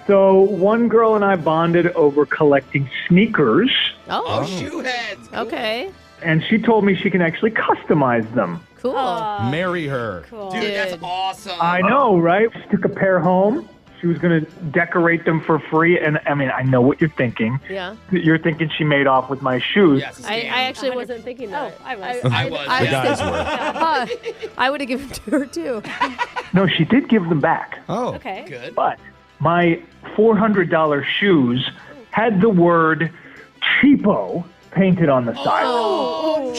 So one girl and I bonded over collecting sneakers, Oh, shoe heads. Cool. Okay. and she told me she can actually customize them. Cool. Marry her. Cool. Dude, that's awesome. I know, right? She took a pair home. She was going to decorate them for free. And I mean, I know what you're thinking. Yeah. You're thinking she made off with my shoes. Yes, I actually wasn't thinking that. Oh, I was. I was. The guys were. I would have given to her too. No, she did give them back. Oh. Okay. Good. But my $400 shoes had the word cheapo painted on the side. Oh,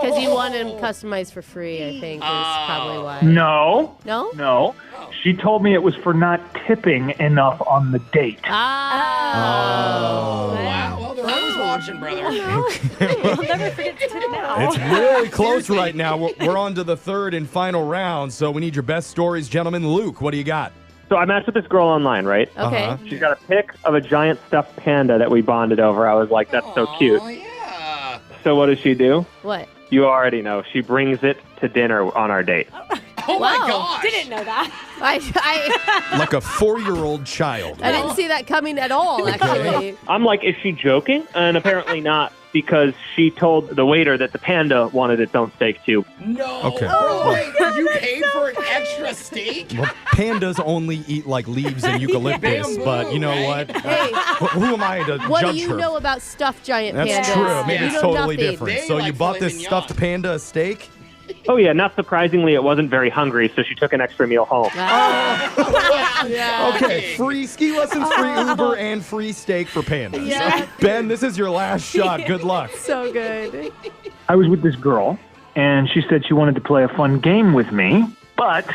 because you want them customized for free, I think, is probably why. No. No? No. She told me it was for not tipping enough on the date. Ah. Wow. Well, they're always watching, brother. I'll never forget to tip now. It's really close right now. We're on to the third and final round, so we need your best stories, gentlemen. Luke, what do you got? So I matched with this girl online, right? Okay. Uh-huh. She's got a pic of a giant stuffed panda that we bonded over. I was like, that's so cute. Oh, yeah. So what does she do? What? You already know. She brings it to dinner on our date. Oh, Wow. my gosh. Didn't know that. I Like a 4-year-old child. didn't see that coming at all, actually. I'm like, is she joking? And apparently not, because she told the waiter that the panda wanted its own steak too. No. Okay. Bro, wait, you paid for an extra steak? Well, pandas only eat like leaves and eucalyptus, Bamboo, but you know right? what? Hey, Who am I to what do judge you her? know about stuffed giant That's pandas? true. Maybe You it's know totally nothing. different. They So like you bought filet this mignon. stuffed panda a steak? Oh, yeah. Not surprisingly, it wasn't very hungry, so she took an extra meal home. Yeah. Okay, free ski lessons, free Uber, and free steak for pandas. Yeah. Ben, this is your last shot. Good luck. So good. I was with this girl, and she said she wanted to play a fun game with me, but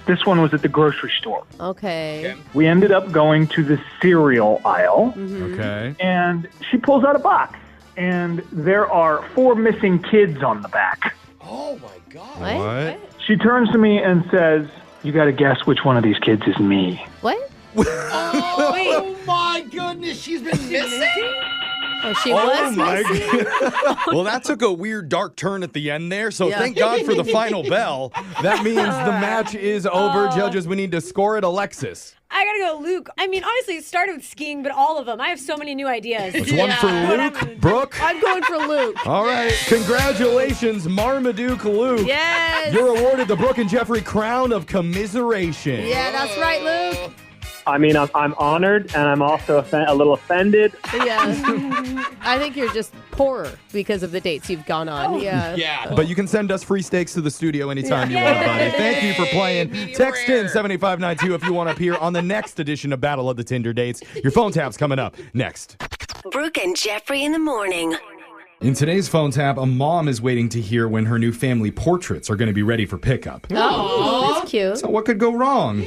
this one was at the grocery store. Okay. We ended up going to the cereal aisle, Okay. and she pulls out a box, and there are 4 missing kids on the back. Oh, my God. What? She turns to me and says, "You got to guess which one of these kids is me." What? Oh, my goodness. She's been missing? Oh, she Oh was my missing? God. Well, that took a weird dark turn at the end there, so Yeah. thank God for the final bell. That means the match is over. Judges, we need to score it. Alexis. I gotta go, Luke. I mean, honestly, it started with skiing, but all of them. I have so many new ideas. It's one for Luke. Brooke. I'm going for Luke. All right. Congratulations, Marmaduke Luke. Yes. You're awarded the Brooke and Jeffrey Crown of Commiseration. Yeah, that's right, Luke. I mean, I'm honored, and I'm also a little offended. Yeah. I think you're just poorer because of the dates you've gone on. Yeah. Yeah. But you can send us free steaks to the studio anytime you want, buddy. Thank you for playing. Medium Text in rare. 7592 if you want to appear on the next edition of Battle of the Tinder Dates. Your phone tap's coming up next. Brooke and Jeffrey in the morning. In today's phone tap, a mom is waiting to hear when her new family portraits are going to be ready for pickup. Oh, that's cute. So what could go wrong?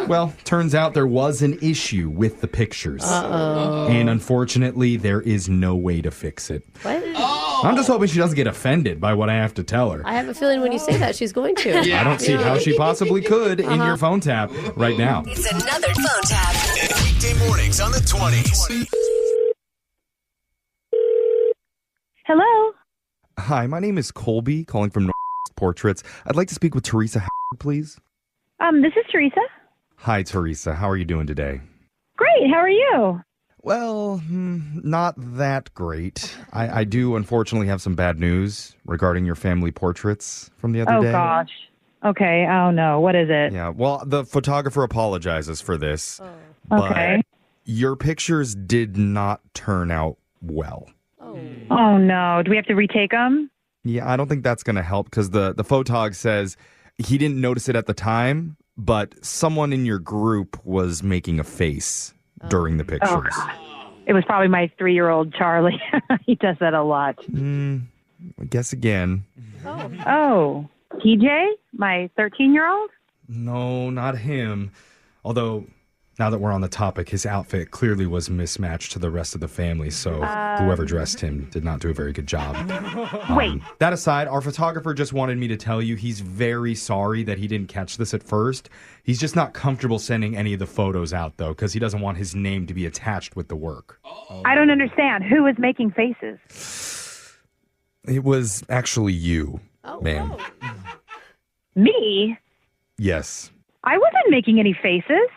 Well, turns out there was an issue with the pictures. Uh-oh. And unfortunately, there is no way to fix it. What? I'm just hoping she doesn't get offended by what I have to tell her. I have a feeling when you say that, she's going to. I don't see how she possibly could in your phone tap right now. It's another phone tap. Weekday mornings on the 20s. Hello. Hi, my name is Colby, calling from Portraits. I'd like to speak with Teresa, please. This is Teresa. Hi, Teresa. How are you doing today? Great. How are you? Well, not that great. I do unfortunately have some bad news regarding your family portraits from the other day. Oh, gosh. Okay. Oh, no. What is it? Yeah, well, the photographer apologizes for this. Okay. But your pictures did not turn out well. Oh, no. Do we have to retake them? Yeah, I don't think that's going to help because the photog says he didn't notice it at the time, but someone in your group was making a face during the pictures. Oh, God. It was probably my 3-year-old Charlie. He does that a lot. I guess again. Oh, TJ? My 13-year-old? No, not him. Although, now that we're on the topic, his outfit clearly was mismatched to the rest of the family, so whoever dressed him did not do a very good job. Wait. That aside, our photographer just wanted me to tell you he's very sorry that he didn't catch this at first. He's just not comfortable sending any of the photos out, though, because he doesn't want his name to be attached with the work. I don't understand. Who is making faces? It was actually you, ma'am. Me? Yes. I wasn't making any faces.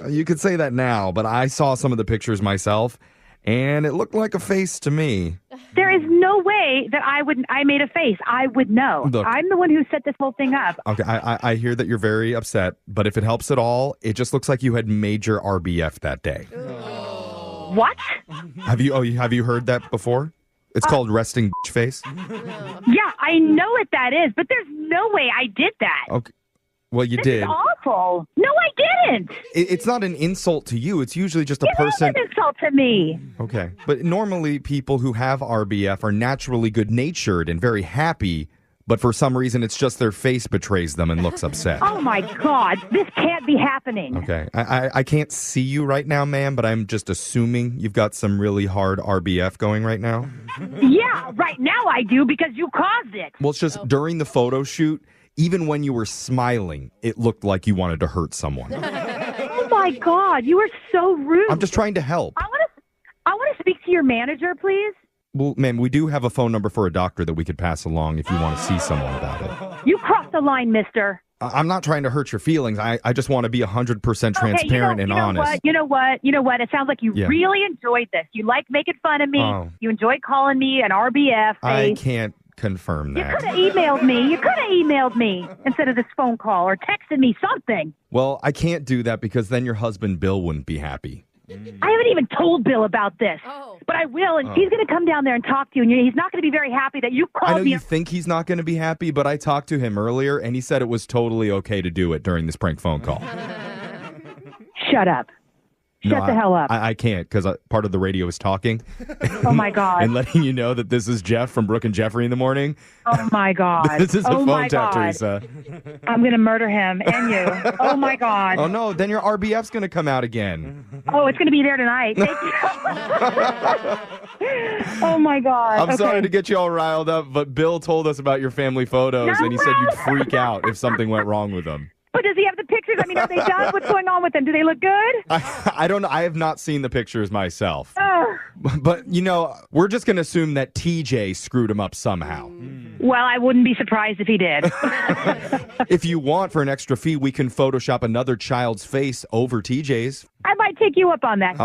You could say that now, but I saw some of the pictures myself, and it looked like a face to me. There is no way that I made a face. I would know. Look. I'm the one who set this whole thing up. Okay, I hear that you're very upset, but if it helps at all, it just looks like you had major RBF that day. What? Have you heard that before? It's called resting bitch face. Yeah, I know what that is, but there's no way I did that. Okay. Well, you This did. is awful. No, I didn't. It's not an insult to you. It's usually just a It is person. an insult to me. Okay. But normally people who have RBF are naturally good-natured and very happy, but for some reason it's just their face betrays them and looks upset. Oh, my God. This can't be happening. Okay. I can't see you right now, ma'am, but I'm just assuming you've got some really hard RBF going right now. Yeah, right now I do because you caused it. Well, it's just during the photo shoot, even when you were smiling, it looked like you wanted to hurt someone. Oh, my God. You are so rude. I'm just trying to help. I want to speak to your manager, please. Well, ma'am, we do have a phone number for a doctor that we could pass along if you want to see someone about it. You crossed the line, mister. I'm not trying to hurt your feelings. I just want to be 100% transparent and honest. You know what? It sounds like you really enjoyed this. You like making fun of me. Oh. You enjoyed calling me an RBF. I can't confirm You that. could have emailed me instead of this phone call or texted me something. Well, I can't do that because then your husband Bill wouldn't be happy. I haven't even told Bill about this, but I will, and he's going to come down there and talk to you, and he's not going to be very happy that you I called know me. you think he's not going to be happy, but I talked to him earlier, and he said it was totally okay to do it during this prank phone call. Shut up. Shut the hell up. I can't because part of the radio is talking. Oh, my God. And letting you know that this is Jeff from Brooke and Jeffrey in the morning. Oh, my God. This is a oh, phone my tap, God. Teresa. I'm going to murder him and you. Oh, my God. Oh, no, then your RBF's going to come out again. Oh, it's going to be there tonight. Thank you. Oh, my God. I'm sorry to get you all riled up, but Bill told us about your family photos, and he said you'd freak out if something went wrong with them. But does he have the pictures? I mean, are they done? What's going on with them? Do they look good? I don't know. I have not seen the pictures myself. Oh. But, we're just going to assume that TJ screwed him up somehow. Well, I wouldn't be surprised if he did. If you want, for an extra fee, we can Photoshop another child's face over TJ's. I might take you up on that.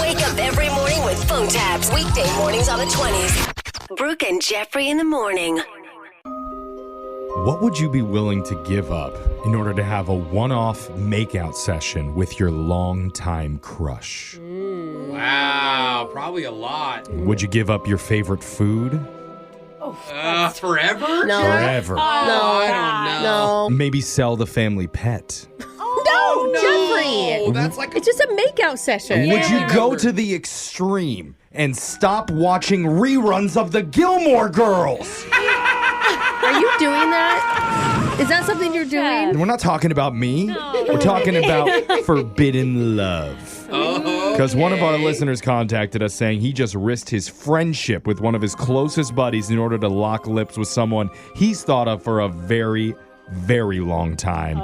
Wake up every morning with phone taps. Weekday mornings on the 20s. Brooke and Jeffrey in the morning. What would you be willing to give up in order to have a one-off makeout session with your longtime crush? Wow, probably a lot. Would you give up your favorite food? Forever? No. Forever. I don't know. No. Maybe sell the family pet. No. Jeffrey. That's like It's just a makeout session. Would you go to the extreme and stop watching reruns of the Gilmore Girls? Are you doing that? Is that something you're doing? We're not talking about me. No. We're talking about forbidden love. Because one of our listeners contacted us saying he just risked his friendship with one of his closest buddies in order to lock lips with someone he's thought of for a very, very long time.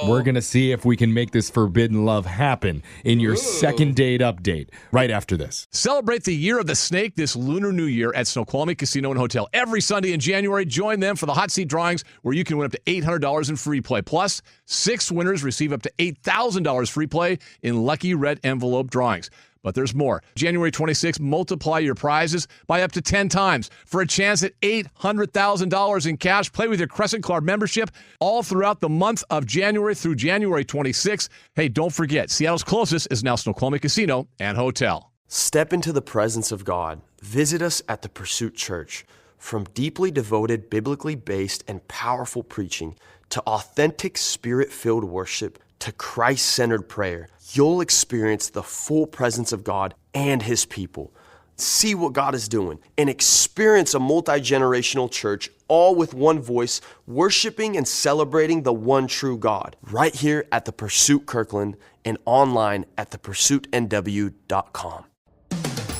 We're going to see if we can make this forbidden love happen in your second date update right after this. Celebrate the Year of the Snake this Lunar New Year at Snoqualmie Casino and Hotel. Every Sunday in January, join them for the hot seat drawings where you can win up to $800 in free play. Plus, 6 winners receive up to $8,000 free play in lucky red envelope drawings. But there's more. January 26th, multiply your prizes by up to 10 times for a chance at $800,000 in cash. Play with your Crescent Club membership all throughout the month of January through January 26th. Hey, don't forget, Seattle's closest is now Snoqualmie Casino and Hotel. Step into the presence of God. Visit us at the Pursuit Church. From deeply devoted, biblically based, and powerful preaching to authentic, spirit-filled worship to Christ-centered prayer, you'll experience the full presence of God and His people. See what God is doing and experience a multi-generational church, all with one voice, worshiping and celebrating the one true God, right here at the Pursuit Kirkland and online at thepursuitnw.com.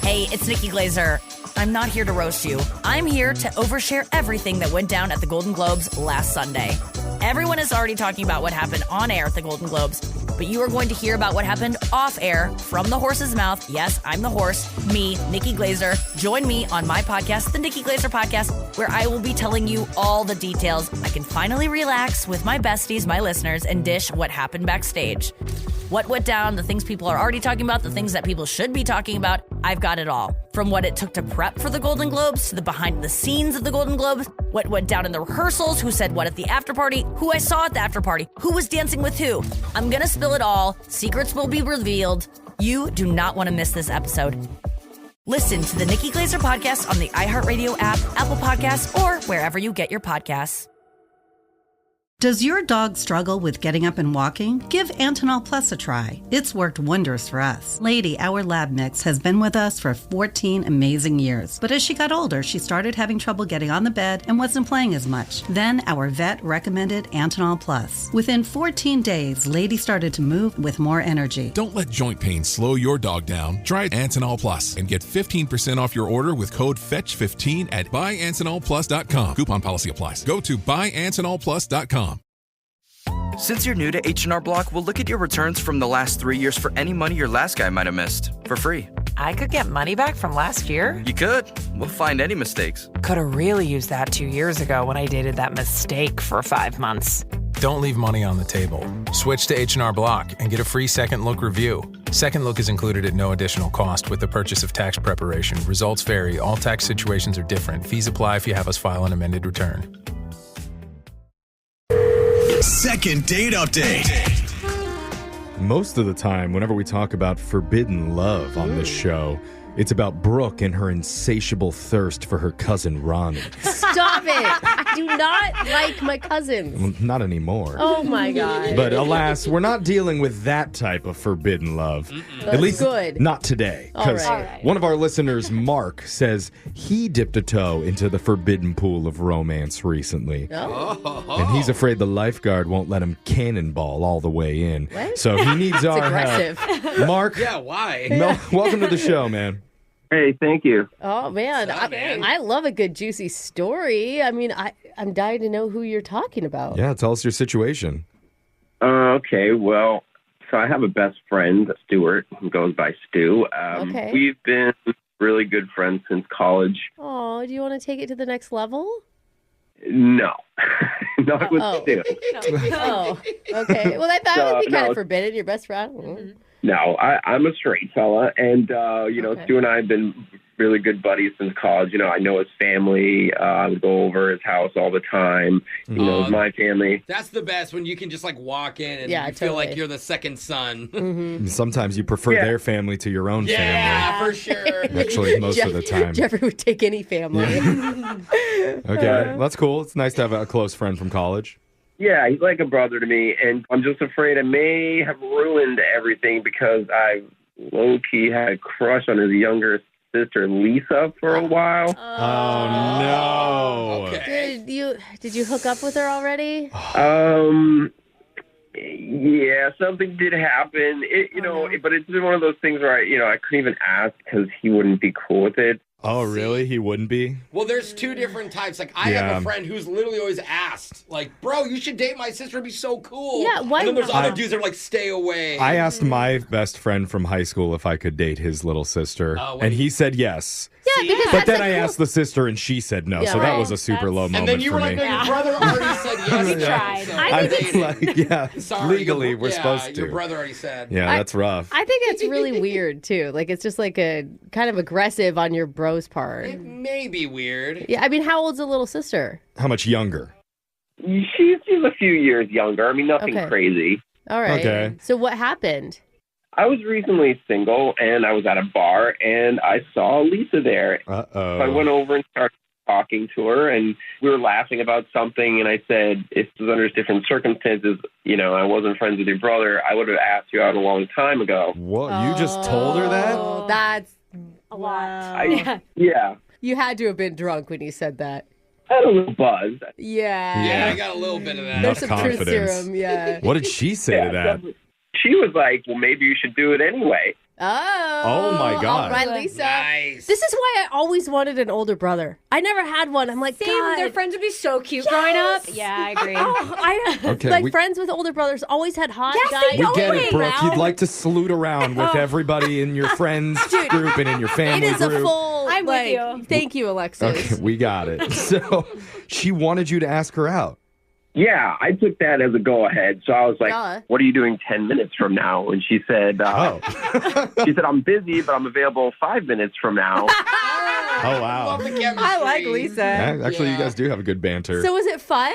Hey, it's Nikki Glazer. I'm not here to roast you. I'm here to overshare everything that went down at the Golden Globes last Sunday. Everyone is already talking about what happened on air at the Golden Globes, but you are going to hear about what happened off air from the horse's mouth. Yes, I'm the horse, me, Nikki Glazer. Join me on my podcast, the Nikki Glazer Podcast, where I will be telling you all the details. I can finally relax with my besties, my listeners, and dish what happened backstage. What went down, the things people are already talking about, the things that people should be talking about, I've got it all. From what it took to prep for the Golden Globes, to the behind the scenes of the Golden Globes, what went down in the rehearsals, who said what at the after party, who I saw at the after party, who was dancing with who. I'm gonna spill it all. Secrets will be revealed. You do not want to miss this episode. Listen to the Nikki Glazer Podcast on the iHeartRadio app, Apple Podcasts, or wherever you get your podcasts. Does your dog struggle with getting up and walking? Give Antinol Plus a try. It's worked wonders for us. Lady, our lab mix, has been with us for 14 amazing years. But as she got older, she started having trouble getting on the bed and wasn't playing as much. Then our vet recommended Antinol Plus. Within 14 days, Lady started to move with more energy. Don't let joint pain slow your dog down. Try Antinol Plus and get 15% off your order with code FETCH15 at buyAntinolPlus.com. Coupon policy applies. Go to buyAntinolPlus.com. Since you're new to H&R Block, we'll look at your returns from the last 3 years for any money your last guy might have missed for free. I could get money back from last year? You could. We'll find any mistakes. Could have really used that 2 years ago when I dated that mistake for 5 months. Don't leave money on the table. Switch to H&R Block and get a free Second Look review. Second Look is included at no additional cost with the purchase of tax preparation. Results vary. All tax situations are different. Fees apply if you have us file an amended return. Second date update. Most of the time, whenever we talk about forbidden love on this show, it's about Brooke and her insatiable thirst for her cousin Ronnie. Stop it. I do not like my cousins. Well, not anymore. Oh, my God. But alas, we're not dealing with that type of forbidden love. That's At least good. not today. Because one of our listeners, Mark, says he dipped a toe into the forbidden pool of romance recently. And he's afraid the lifeguard won't let him cannonball all the way in. What? So he needs our aggressive. help. Mark. Yeah, why? Welcome to the show, man. Hey, thank you. Oh, man. I love a good, juicy story. I mean, I'm dying to know who you're talking about. Yeah, tell us your situation. Okay, well, so I have a best friend, Stuart, who goes by Stu. Okay. We've been really good friends since college. Oh, do you want to take it to the next level? No, not with Stu. Oh, okay. Well, that would be kind of forbidden. Your best friend? Mm-hmm. No, I'm a straight fella, and, Stu and I have been really good buddies since college. I know his family. I would go over his house all the time. He knows my family. That's the best, when you can just, walk in and you feel like you're the second son. Mm-hmm. Sometimes you prefer their family to your own family. Yeah, for sure. Actually, most of the time. Jeffrey would take any family. Okay, that's cool. It's nice to have a close friend from college. Yeah, he's like a brother to me, and I'm just afraid I may have ruined everything because I low-key had a crush on his younger sister, Lisa, for a while. Oh, no. Okay. Did you hook up with her already? Yeah, something did happen. But it's been one of those things where I couldn't even ask because he wouldn't be cool with it. Oh, really? He wouldn't be? Well, there's two different types. Like, I have a friend who's literally always asked, like, bro, you should date my sister. It'd be so cool. Yeah, why? And then there's other dudes that are like, stay away. I asked my best friend from high school if I could date his little sister, and he said yes. Yeah, because but then I asked the sister, and she said no, so that was a super low moment for me. And then you were like, no, your brother already said yes. He tried. Sorry, legally, we're supposed to. Your brother already said. Yeah, that's rough. I think it's really weird, too. Like, it's just like a kind of aggressive on your bro's part. It may be weird. Yeah, I mean, how old's the little sister? How much younger? She's a few years younger. I mean, nothing crazy. All right. Okay. So what happened? I was recently single, and I was at a bar, and I saw Lisa there. Uh-oh. So I went over and started talking to her, and we were laughing about something, and I said, if it was under different circumstances, I wasn't friends with your brother, I would have asked you out a long time ago. What? You just told her that? Oh, that's a lot. Yeah. You had to have been drunk when you said that. I had a little buzz. Yeah. I got a little bit of that. There's some truth serum, yeah. What did she say to that? Definitely. She was like, well, maybe you should do it anyway. Oh my God. All right, Lisa. Nice. This is why I always wanted an older brother. I never had one. I'm like, Same. God. Their friends would be so cute growing up. Yeah, I agree. Okay, friends with older brothers always had hot guys. they We get it, Brooke. around. You'd like to salute around with everybody in your friends group and in your family It is group. a full. I'm with you. Thank you, Alexis. Okay, we got it. So she wanted you to ask her out. Yeah, I took that as a go-ahead. So I was like, Duh. what are you doing 10 minutes from now? And she said, she said, I'm busy, but I'm available 5 minutes from now. Oh, wow. Love the chemistry. I like Lisa. Actually, you guys do have a good banter. So was it fun?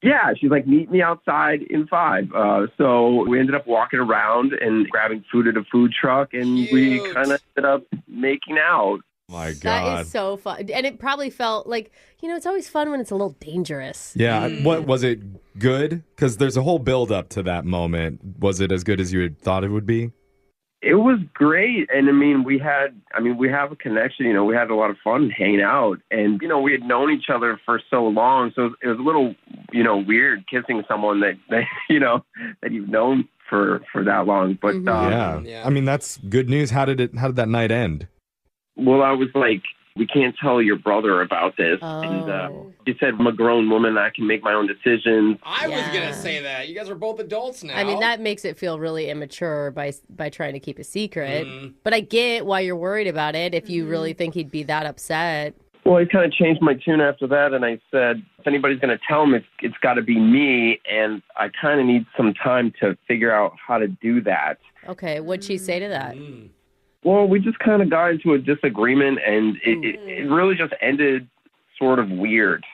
Yeah, she's like, meet me outside in 5. So we ended up walking around and grabbing food at a food truck, and we kind of ended up making out. My God. That is so fun. And it probably felt like, it's always fun when it's a little dangerous. Yeah. What was it good? Because there's a whole build up to that moment. Was it as good as you had thought it would be? It was great. And we have a connection, we had a lot of fun hanging out, and, we had known each other for so long. So it was a little, weird kissing someone that that you've known for that long. But yeah. I mean, that's good news. How did that night end? Well, I was like, we can't tell your brother about this. Oh. And she said, I'm a grown woman. I can make my own decisions. I was going to say that. You guys are both adults now. I mean, that makes it feel really immature by trying to keep a secret. But I get why you're worried about it if you really think he'd be that upset. Well, I kind of changed my tune after that, and I said, if anybody's going to tell him, it's got to be me, and I kind of need some time to figure out how to do that. Okay, what'd she say to that? Well, we just kind of got into a disagreement, and it really just ended sort of weird.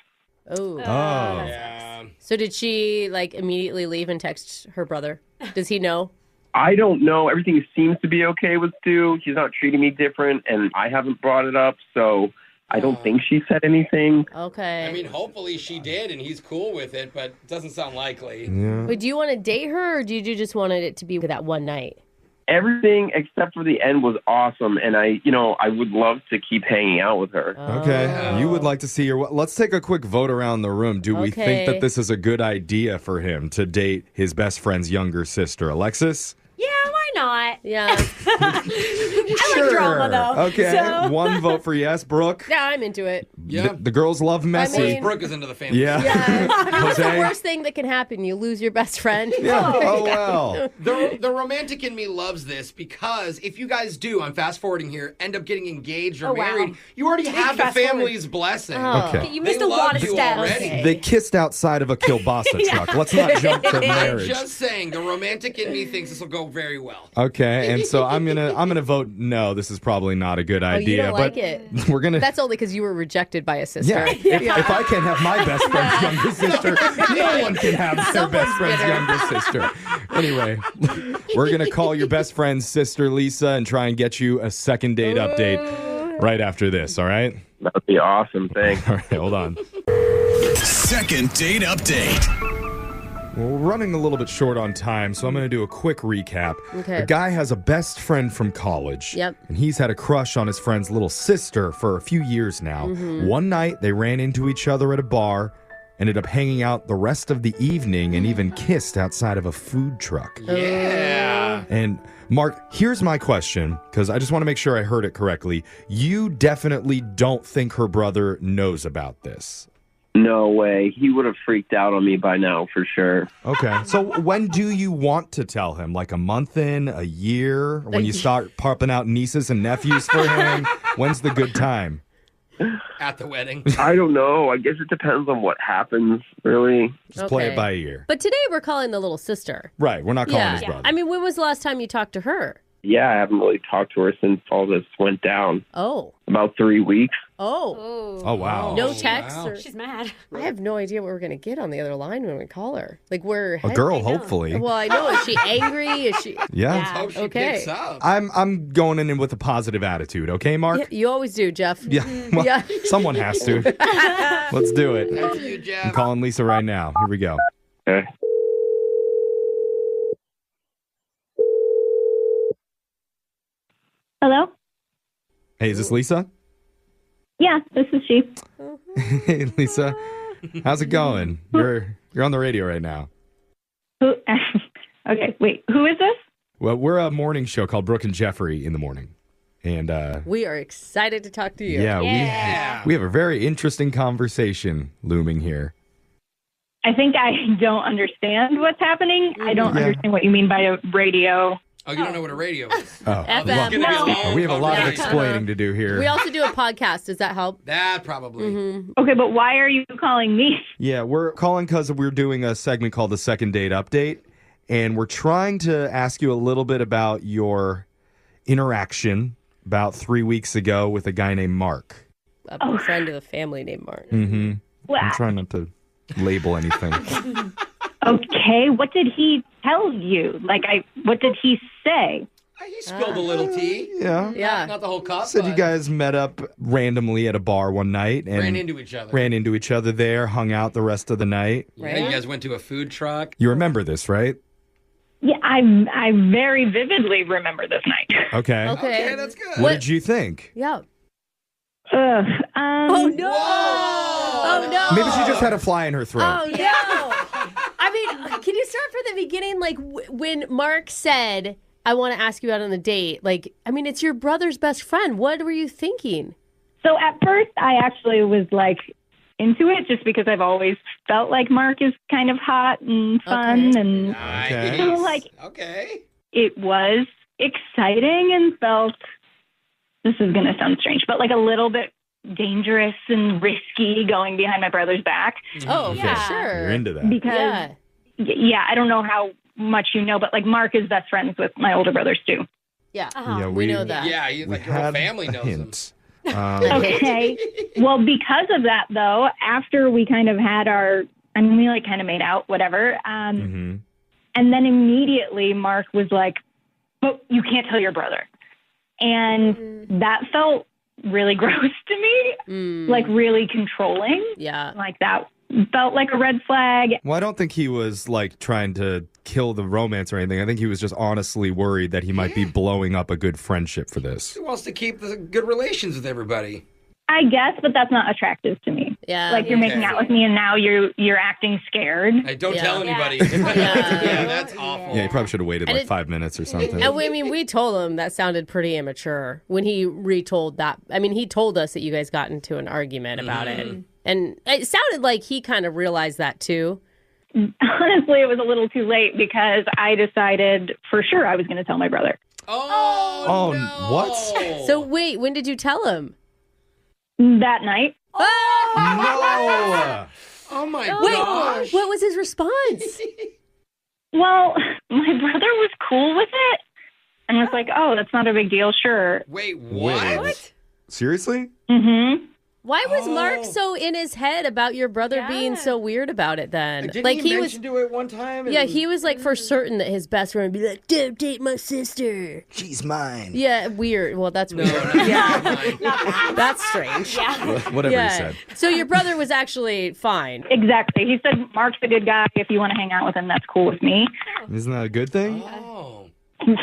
Oh. Yeah. So did she, immediately leave and text her brother? Does he know? I don't know. Everything seems to be okay with Stu. He's not treating me different, and I haven't brought it up, so I don't think she said anything. Okay. I mean, hopefully she did, and he's cool with it, but it doesn't sound likely. Yeah. But do you want to date her, or do you just wanted it to be that one night? Everything except for the end was awesome, and I would love to keep hanging out with her. Okay. You would like to see her. Let's take a quick vote around the room. Do we think that this is a good idea for him to date his best friend's younger sister? Alexis? Yeah, why not? Yeah. I like drama, though. Okay. So. One vote for yes. Brooke? Yeah, I'm into it. Yeah. The girls love messy. I mean- Brooke is into the family. Yeah. What's the Jose? worst thing that can happen? You lose your best friend? Yeah. Oh, well. The romantic in me loves this because if you guys do, I'm fast forwarding here, end up getting engaged or married, you already have the fast forward. family's blessing. Oh. Okay. You missed They a lot love of you steps. already. They kissed outside of a kielbasa truck. Let's not jump to I'm marriage. just saying, the romantic in me thinks this will go very well. Okay, and so I'm gonna vote no. This is probably not a good Oh, idea. you don't but like it? we're gonna. That's only because you were rejected by a sister. Yeah, if I can't have my best friend's younger sister, no one can have their best friend's younger sister. Anyway, we're going to call your best friend's sister, Lisa, and try and get you a second date update right after this, all right? That would be awesome. Thanks. All right, hold on. Second date update. Well, we're running a little bit short on time, so I'm going to do a quick recap. Okay. A guy has a best friend from college. Yep. And he's had a crush on his friend's little sister for a few years now. Mhm. One night, they ran into each other at a bar, ended up hanging out the rest of the evening, and even kissed outside of a food truck. Yeah. And Mark, here's my question, because I just want to make sure I heard it correctly. You definitely don't think her brother knows about this. No way. He would have freaked out on me by now for sure. Okay. So when do you want to tell him? Like a month in, a year? When you start popping out nieces and nephews for him? When's the good time? At the wedding. I don't know. I guess it depends on what happens, really. Just play it by ear. But today we're calling the little sister. Right. We're not calling his brother. I mean, when was the last time you talked to her? Yeah, I haven't really talked to her since all this went down. Oh. About 3 weeks. Oh. Oh, wow. No texts? Wow. She's mad. I have no idea what we're going to get on the other line when we call her. Like, we're... A girl, hopefully. Well, I know. Is she angry? Is she... Yeah. Hope she Okay. picks up. I'm going in with a positive attitude, okay, Mark? Yeah, you always do, Jeff. Yeah. Well, Yeah. someone has to. Let's do it. After you, Jeff. I'm calling Lisa right now. Here we go. Okay. Hello? Hey, is this Lisa? Yeah, this is she. Hey, Lisa. How's it going? You're on the radio right now. Who? Okay, wait. Who is this? Well, we're a morning show called Brooke and Jeffrey in the morning. And We are excited to talk to you. yeah, we have a very interesting conversation looming here. I think I don't understand what's happening. I don't understand what you mean by a radio. Oh, you don't know what a radio is? Oh, FM. This is gonna be a long we have a lot of conversation. explaining to do here. We also do a podcast. Does that help? That probably. Okay, but why are you calling me? Yeah, we're calling because we're doing a segment called the Second Date Update, and we're trying to ask you a little bit about your interaction about 3 weeks ago with a guy named Mark. A friend of the family named Martin. Mm-hmm. Wow. I'm trying not to label anything. Okay, what did he tell you? What did he say? He spilled a little tea. Yeah. Yeah. Not the whole cup. Said but you guys met up randomly at a bar one night and ran into each other. Ran into each other there, hung out the rest of the night. Yeah, you guys went to a food truck. You remember this, right? Yeah, I very vividly remember this night. Okay. Okay. That's good. What did you think? Yeah. Ugh, Oh, no. Oh, no. Maybe she just had a fly in her throat. Oh, no. I mean, can you start from the beginning? Like, when Mark said, I want to ask you out on a date, like, I mean, it's your brother's best friend. What were you thinking? So at first, I actually was into it just because I've always felt like Mark is kind of hot and fun. And Nice. so, Okay. it was exciting and felt, this is going to sound strange, but a little bit dangerous and risky going behind my brother's back. Oh, Yeah. for sure. You're into that. Because, yeah, I don't know how much you know, but Mark is best friends with my older brothers too. Yeah, Yeah, we know that. Yeah, We your whole had family a knows him. hint. Okay. Well, because of that, though, after we kind of had we kind of made out, whatever. Mhm. And then immediately Mark was like, "Oh, you can't tell your brother." And that felt really gross to me, really controlling. Yeah. That felt like a red flag. Well, I don't think he was trying to kill the romance or anything. I think he was just honestly worried that he might be blowing up a good friendship for this. He wants to keep the good relations with everybody. I guess, but that's not attractive to me. Yeah. You're making out with me and now you're acting scared. Hey, don't tell anybody. Yeah. Yeah, that's awful. Yeah, he probably should have waited And 5 minutes or something. And we told him that sounded pretty immature when he retold that. I mean, he told us that you guys got into an argument about it. And it sounded like he kind of realized that too. Honestly, it was a little too late because I decided for sure I was going to tell my brother. Oh, no. What? So wait, when did you tell him? That night. No! Oh my Wait, gosh. what was his response? Well, my brother was cool with it and was like, "Oh, that's not a big deal, sure." Wait, what? Seriously? Mm-hmm. Why was Mark so in his head about your brother being so weird about it then? Didn't he mention to it one time? Yeah, he was like for certain that his best friend would be like, "Don't date my sister. She's mine." Yeah, weird. Well, that's weird. That's strange. Yeah. Whatever he said. So your brother was actually fine. Exactly. He said, Mark's a good guy. If you want to hang out with him, that's cool with me. Isn't that a good thing?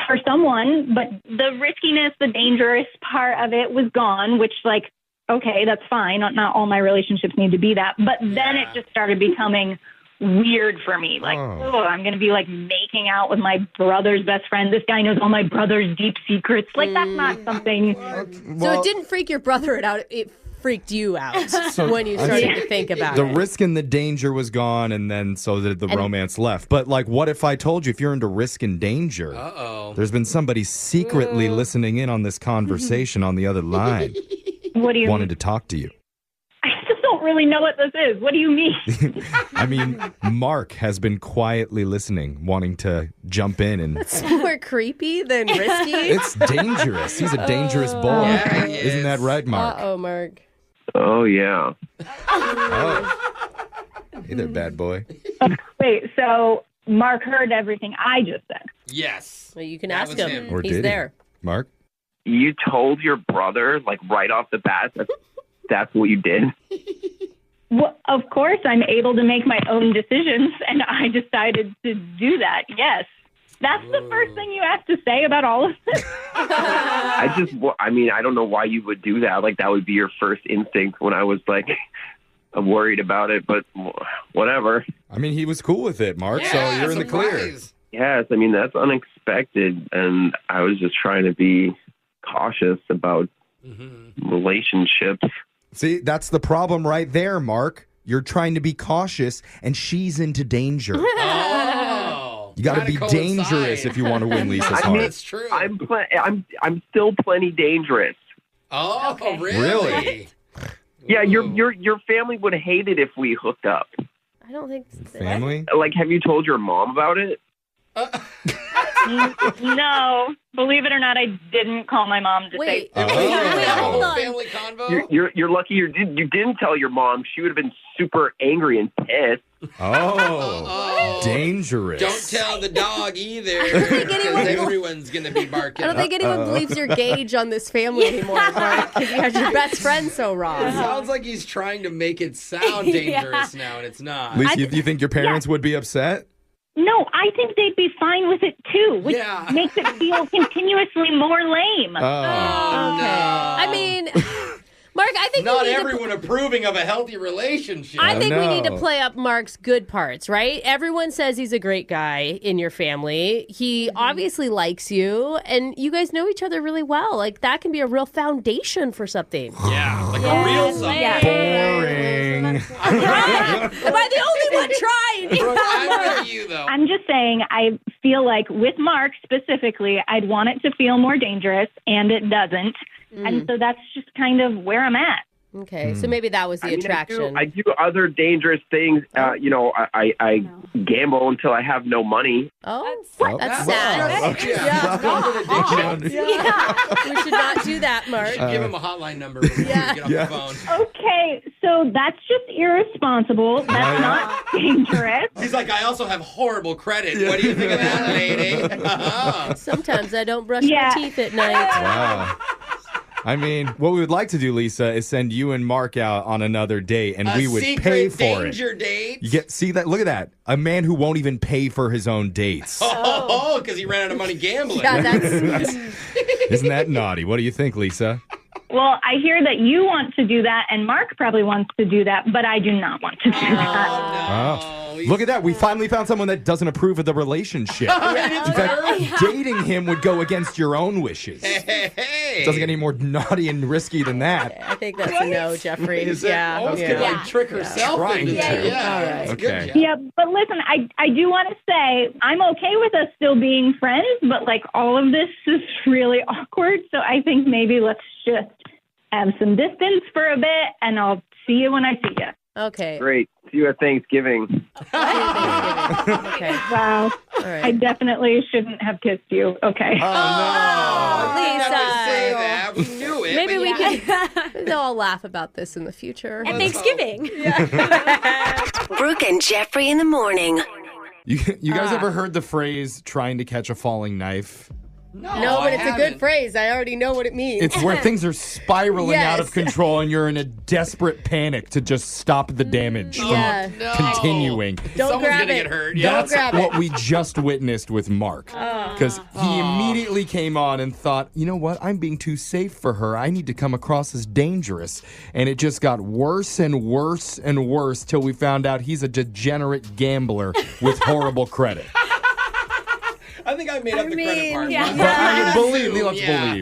For someone, but the riskiness, the dangerous part of it was gone, which, like, okay, that's fine. Not all my relationships need to be that. But then it just started becoming weird for me. Like, I'm going to be, like, making out with my brother's best friend. This guy knows all my brother's deep secrets. Like, that's not something. So it didn't freak your brother out. It freaked you out when you started to think about the it. risk and the danger was gone, and then so did the romance left. But, like, what if I told you if you're into risk and danger, there's been somebody secretly listening in on this conversation on the other line. What do you wanted to talk to you? I just don't really know what this is. What do you mean? I mean, Mark has been quietly listening, wanting to jump in and... That's more creepy than risky. It's dangerous. He's a dangerous boy. Yeah, Isn't that right, Mark? Uh-oh, Mark. Oh, yeah. Hey there, bad boy. Wait, so Mark heard everything I just said. Yes. Well, you can ask him. Or He's did he? there. Mark? You told your brother, like, right off the bat, that's what you did? Well, of course, I'm able to make my own decisions, and I decided to do that, yes. That's the first thing you have to say about all of this? I don't know why you would do that. Like, that would be your first instinct when I was, like, I'm worried about it, but whatever. I mean, he was cool with it, Mark, so you're in the clear. Yes, I mean, that's unexpected, and I was just trying to be cautious about relationships. See, that's the problem right there, Mark. You're trying to be cautious, and she's into danger. You got to be dangerous if you want to win Lisa's heart. That's true. I'm still plenty dangerous. Oh, Okay. really? Yeah, your family would hate it if we hooked up. I don't think Family? Like, have you told your mom about it? No, believe it or not, I didn't call my mom to say. Hold on. Family convo? You're lucky you didn't tell your mom. She would have been super angry and pissed. Oh, dangerous. Don't tell the dog either, because everyone's going to be barking. I don't think anyone believes your gauge on this family anymore, Mark, because you had your best friend so wrong. It sounds like he's trying to make it sound dangerous now, and it's not. Lisa, you think your parents would be upset? No, I think they'd be fine with it too, which makes it feel continuously more lame. I mean, Mark, I think not we need everyone approving of a healthy relationship. I think we need to play up Mark's good parts, right? Everyone says he's a great guy in your family. He obviously likes you, and you guys know each other really well. Like, that can be a real foundation for something. Yeah, like a real something. Boring. Am I the only one trying? Brooke, I'm with you, though. I'm just saying, I feel like with Mark specifically, I'd want it to feel more dangerous, and it doesn't. And so that's just kind of where I'm at. Okay, so maybe that was the attraction. I do other dangerous things. I gamble until I have no money. Oh, that's sad. We should not do that, Mark. You should give him a hotline number before we get off the phone. Okay, so that's just irresponsible. That's not dangerous. He's like, I also have horrible credit. What do you think of that, lady? Sometimes I don't brush my teeth at night. Wow. I mean, what we would like to do, Lisa, is send you and Mark out on another date, and we would pay for danger it. Date. You see that? Look at that. A man who won't even pay for his own dates. Oh, because he ran out of money gambling. Isn't that naughty? What do you think, Lisa? Well, I hear that you want to do that, and Mark probably wants to do that, but I do not want to do that. Oh. Look at that. We finally found someone that doesn't approve of the relationship. In fact, dating him would go against your own wishes. It doesn't get any more naughty and risky than that. I think that's a no, Jeffrey. Is it? Almost could like trick herself into it. Yeah. Good job. Yeah, but listen, I do want to say I'm okay with us still being friends, but like all of this is really awkward. So I think maybe let's just have some distance for a bit, and I'll see you when I see you. Okay. Great. See you at Thanksgiving. Okay. Wow. All right. I definitely shouldn't have kissed you. Okay. Oh, Lisa. Lisa. Say that. We knew it. Maybe but we can. They'll all laugh about this in the future. At Thanksgiving. Brooke and Jeffrey in the morning. You guys ever heard the phrase trying to catch a falling knife? No, but it's a good phrase. I already know what it means. It's where things are spiraling out of control and you're in a desperate panic to just stop the damage from continuing. Don't grab gonna it. get hurt. That's what we just witnessed with Mark. Because he immediately came on and thought, you know what? I'm being too safe for her. I need to come across as dangerous. And it just got worse and worse and worse till we found out he's a degenerate gambler with horrible credit. I think I made up the credit part. yeah. But let's believe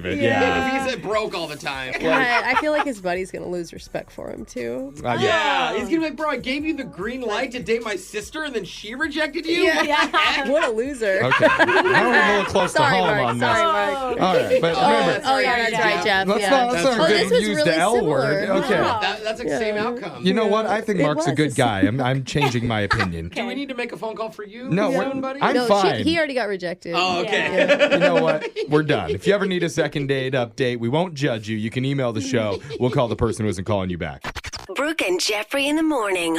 it. Yeah. If he's broke all the time. God, I feel like his buddy's going to lose respect for him, too. Yeah. He's going to be like, bro, I gave you the green light to date my sister and then she rejected you? Yeah. What a loser. Okay. Now we're a little close to home Mark. on this. Sorry, Mark. All right, but remember. Oh, yeah, that's right, Jeff. Let's not this was use really the L similar. word. Okay. That's like the same outcome. You know what? I think Mark's a good guy. I'm changing my opinion. Do we need to make a phone call for you? No, soon, buddy? I'm fine. He already got rejected. Oh, okay. You know what? We're done. If you ever need a second date update, we won't judge you. You can email the show. We'll call the person who isn't calling you back. Brooke and Jeffrey in the morning.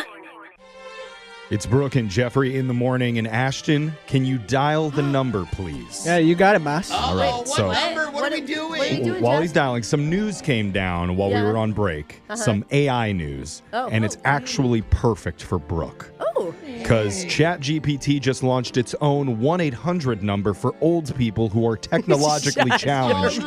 It's Brooke and Jeffrey in the morning. And Ashton, can you dial the number, please? Yeah, you got it, boss. All right. What So number? What are we doing? What are you doing, while Jeff? he's dialing, some news came down while we were on break. Some AI news. Oh. And it's actually perfect for Brooke. Oh. Because ChatGPT just launched its own 1-800 number for old people who are technologically challenged.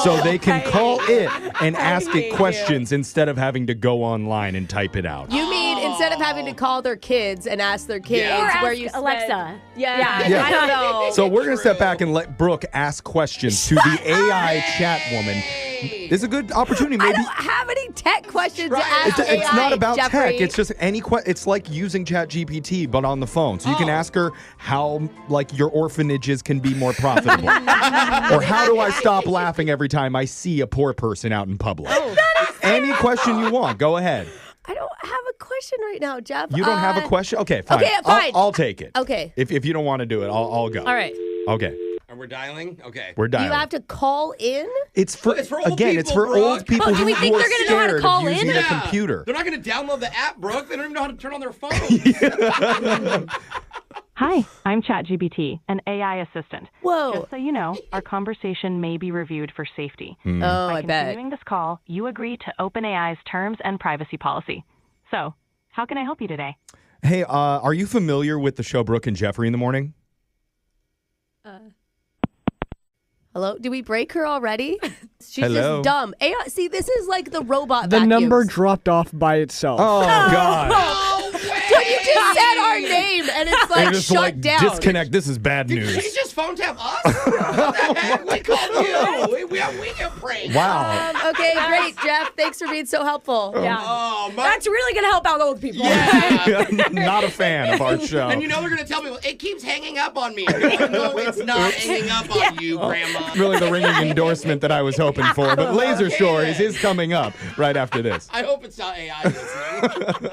So they can call it and ask it questions instead of having to go online and type it out. You mean instead of having to call their kids and ask their kids Or where ask you spend- Alexa. Yeah. Yeah. I don't know. So we're going to step back and let Brooke ask questions to the AI chat woman. It's a good opportunity. Maybe I don't have any tech questions to ask it's AI, not about Jeffrey. tech. It's just it's like using ChatGPT but on the phone. So you can ask her how your orphanages can be more profitable. Or how do I stop laughing every time I see a poor person out in public? Any question you want, go ahead. I don't have a question right now, Jeff. You don't have a question? Okay, fine. Okay, fine. I'll take it. Okay. If you don't want to do it, I'll go. All right. Okay. Are we dialing? Okay. We're dialing. You have to call in? It's for old it's people, for old Brooke. people But do who we think are they're gonna know how to scared call of using in? a computer. They're not going to download the app, Brooke. They don't even know how to turn on their phone. Hi, I'm ChatGPT, an AI assistant. Whoa. Just so you know, our conversation may be reviewed for safety. Oh, I bet. Continuing this call, you agree to OpenAI's terms and privacy policy. So, how can I help you today? Hey, are you familiar with the show Brooke and Jeffrey in the morning? Hello? Did we break her already? She's Hello? just dumb. AI, see, this is like the robot The vacuums. number dropped off by itself. Oh, God. Dude, you just said our name and it's like just shut down. disconnect. This is bad Did news. he just phone tap us? What the heck? We called you. We get pranked. Wow. Okay, great, Jeff. Thanks for being so helpful. Yeah. Oh, That's really going to help out old people. Not a fan of our show. And you know they're going to tell people, it keeps hanging up on me. No, it's not hanging up on you, Grandma. Really the ringing endorsement that I was hoping for. But Laser Stories is coming up right after this. I hope it's not AI listening.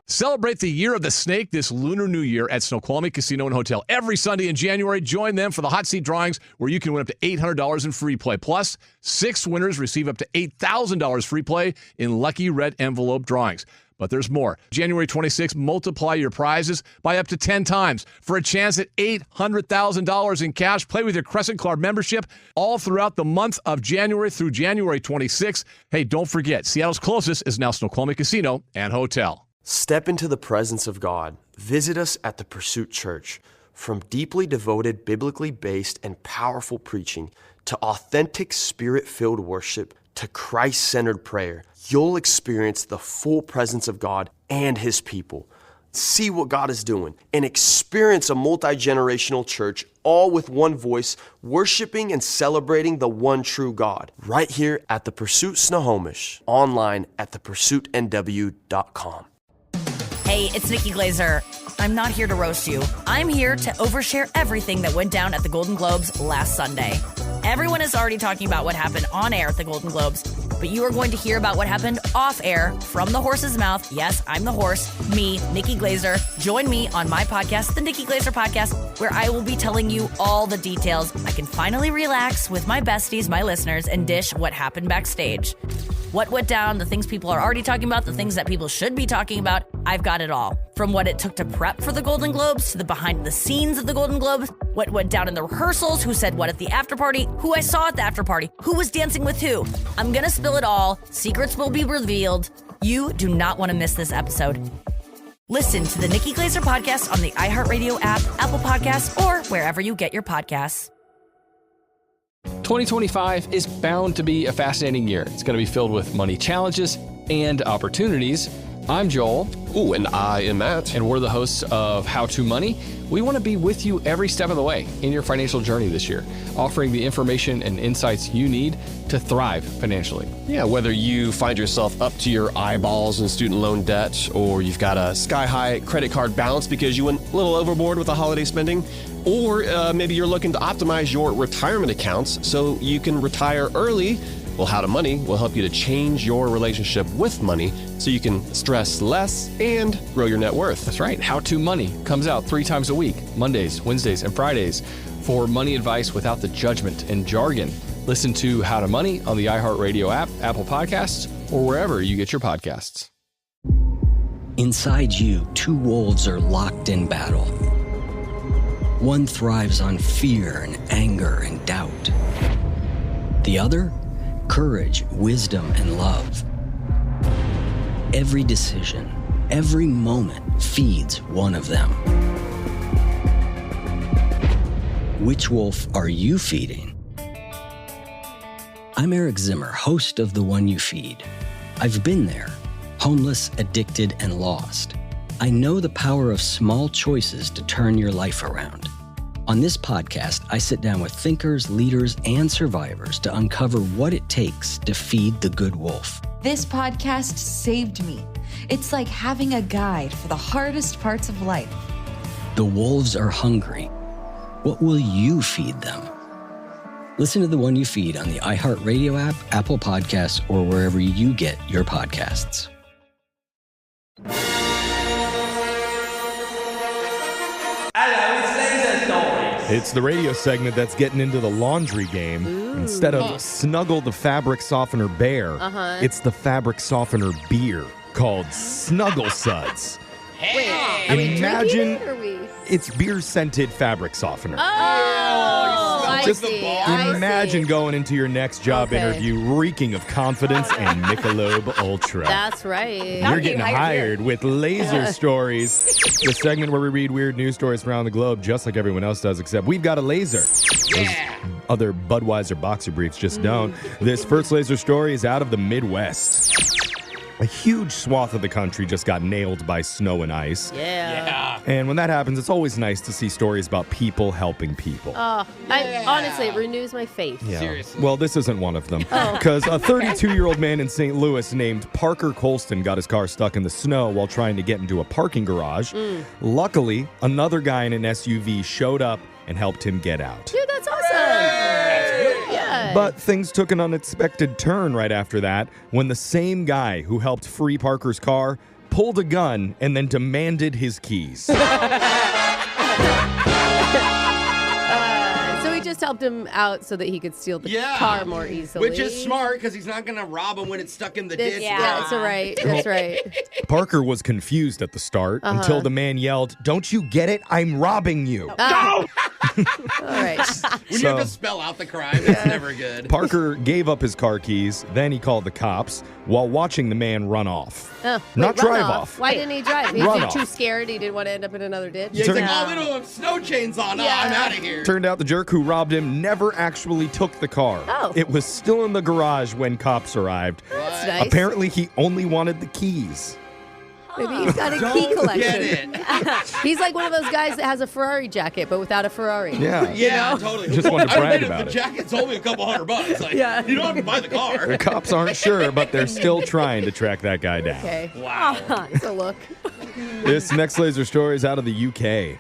Celebrate the year of the snake this Lunar New Year at Snoqualmie Casino and Hotel. Every Sunday in January, join them for the hot seat drawings where you can win up to $800 in free play. Plus, 6 winners receive up to $8,000 free play in lucky red envelope drawings. But there's more. January 26th, multiply your prizes by up to 10 times for a chance at $800,000 in cash. Play with your Crescent Club membership all throughout the month of January through January 26th. Hey, don't forget, Seattle's closest is now Snoqualmie Casino and Hotel. Step into the presence of God. Visit us at the Pursuit Church. From deeply devoted, biblically based, and powerful preaching to authentic, spirit-filled worship to Christ-centered prayer, you'll experience the full presence of God and His people. See what God is doing and experience a multi-generational church, all with one voice, worshiping and celebrating the one true God. Right here at the Pursuit Snohomish, online at thepursuitnw.com. Hey, it's Nikki Glazer. I'm not here to roast you. I'm here to overshare everything that went down at the Golden Globes last Sunday. Everyone is already talking about what happened on air at the Golden Globes, but you are going to hear about what happened off air from the horse's mouth. Yes, I'm the horse, me, Nikki Glazer. Join me on my podcast, the Nikki Glazer Podcast, where I will be telling you all the details. I can finally relax with my besties, my listeners, and dish what happened backstage. What went down, the things people are already talking about, the things that people should be talking about, I've got it all. From what it took to prep for the Golden Globes, to the behind the scenes of the Golden Globes, what went down in the rehearsals, who said what at the after party, who I saw at the after party, who was dancing with who. I'm gonna spill it all. Secrets will be revealed. You do not want to miss this episode. Listen to the Nikki Glazer Podcast on the iHeartRadio app, Apple Podcasts, or wherever you get your podcasts. 2025 is bound to be a fascinating year. It's going to be filled with money challenges and opportunities. I'm Joel. Ooh, and I am Matt. And we're the hosts of How to Money. We want to be with you every step of the way in your financial journey this year, offering the information and insights you need to thrive financially. Yeah, whether you find yourself up to your eyeballs in student loan debt, or you've got a sky-high credit card balance because you went a little overboard with the holiday spending, or maybe you're looking to optimize your retirement accounts so you can retire early. Well, How to Money will help you to change your relationship with money so you can stress less and grow your net worth. That's right. How to Money comes out 3 times a week, Mondays, Wednesdays, and Fridays, for money advice without the judgment and jargon. Listen to How to Money on the iHeartRadio app, Apple Podcasts, or wherever you get your podcasts. Inside you, 2 wolves are locked in battle. One thrives on fear and anger and doubt. The other, courage, wisdom, and love. Every decision, every moment feeds one of them. Which wolf are you feeding? I'm Eric Zimmer, host of The One You Feed. I've been there, homeless, addicted, and lost. I know the power of small choices to turn your life around. On this podcast, I sit down with thinkers, leaders, and survivors to uncover what it takes to feed the good wolf. This podcast saved me. It's like having a guide for the hardest parts of life. The wolves are hungry. What will you feed them? Listen to The One You Feed on the iHeartRadio app, Apple Podcasts, or wherever you get your podcasts. It's the radio segment that's getting into the laundry game. Ooh. Instead of Snuggle the Fabric Softener Bear, it's the Fabric Softener Beer called Snuggle Suds. Wait, are we drinking it, or It's beer-scented fabric softener. Oh, I see. Imagine going into your next job interview reeking of confidence and Michelob Ultra. That's right. You're getting hired with Laser Stories, the segment where we read weird news stories from around the globe, just like everyone else does, except we've got a laser. Those other Budweiser boxer briefs just don't. This first laser story is out of the Midwest. A huge swath of the country just got nailed by snow and ice. Yeah. And when that happens, it's always nice to see stories about people helping people. Honestly, it renews my faith. Yeah. Seriously. Well, this isn't one of them. Oh. Because a 32-year-old man in St. Louis named Parker Colston got his car stuck in the snow while trying to get into a parking garage. Luckily, another guy in an SUV showed up and helped him get out. Dude, that's awesome. That's good. Yeah. But things took an unexpected turn right after that when the same guy who helped free Parker's car pulled a gun and then demanded his keys. So he just helped him out so that he could steal the car more easily. Which is smart because he's not going to rob him when it's stuck in the ditch. Yeah, that's right. That's right. Parker was confused at the start until the man yelled, "Don't you get it? I'm robbing you." All right. When you have to spell out the crime, it's never good. Parker gave up his car keys, then he called the cops while watching the man run off. Not drive off. Why didn't he drive? He was too scared. He didn't want to end up in another ditch. Yeah, he's like, oh, they don't have snow chains on. Yeah. I'm out of here. Turned out the jerk who robbed him never actually took the car. Oh. It was still in the garage when cops arrived. That's nice. Apparently, he only wanted the keys. Maybe he's got a key collection. He's like one of those guys that has a Ferrari jacket, but without a Ferrari. Yeah. Yeah, totally. Just wanted to brag about the it. jacket's only a couple $100. Like, you don't have to buy the car. The cops aren't sure, but they're still trying to track that guy down. Okay. Wow. It's a look. This next laser story is out of the UK.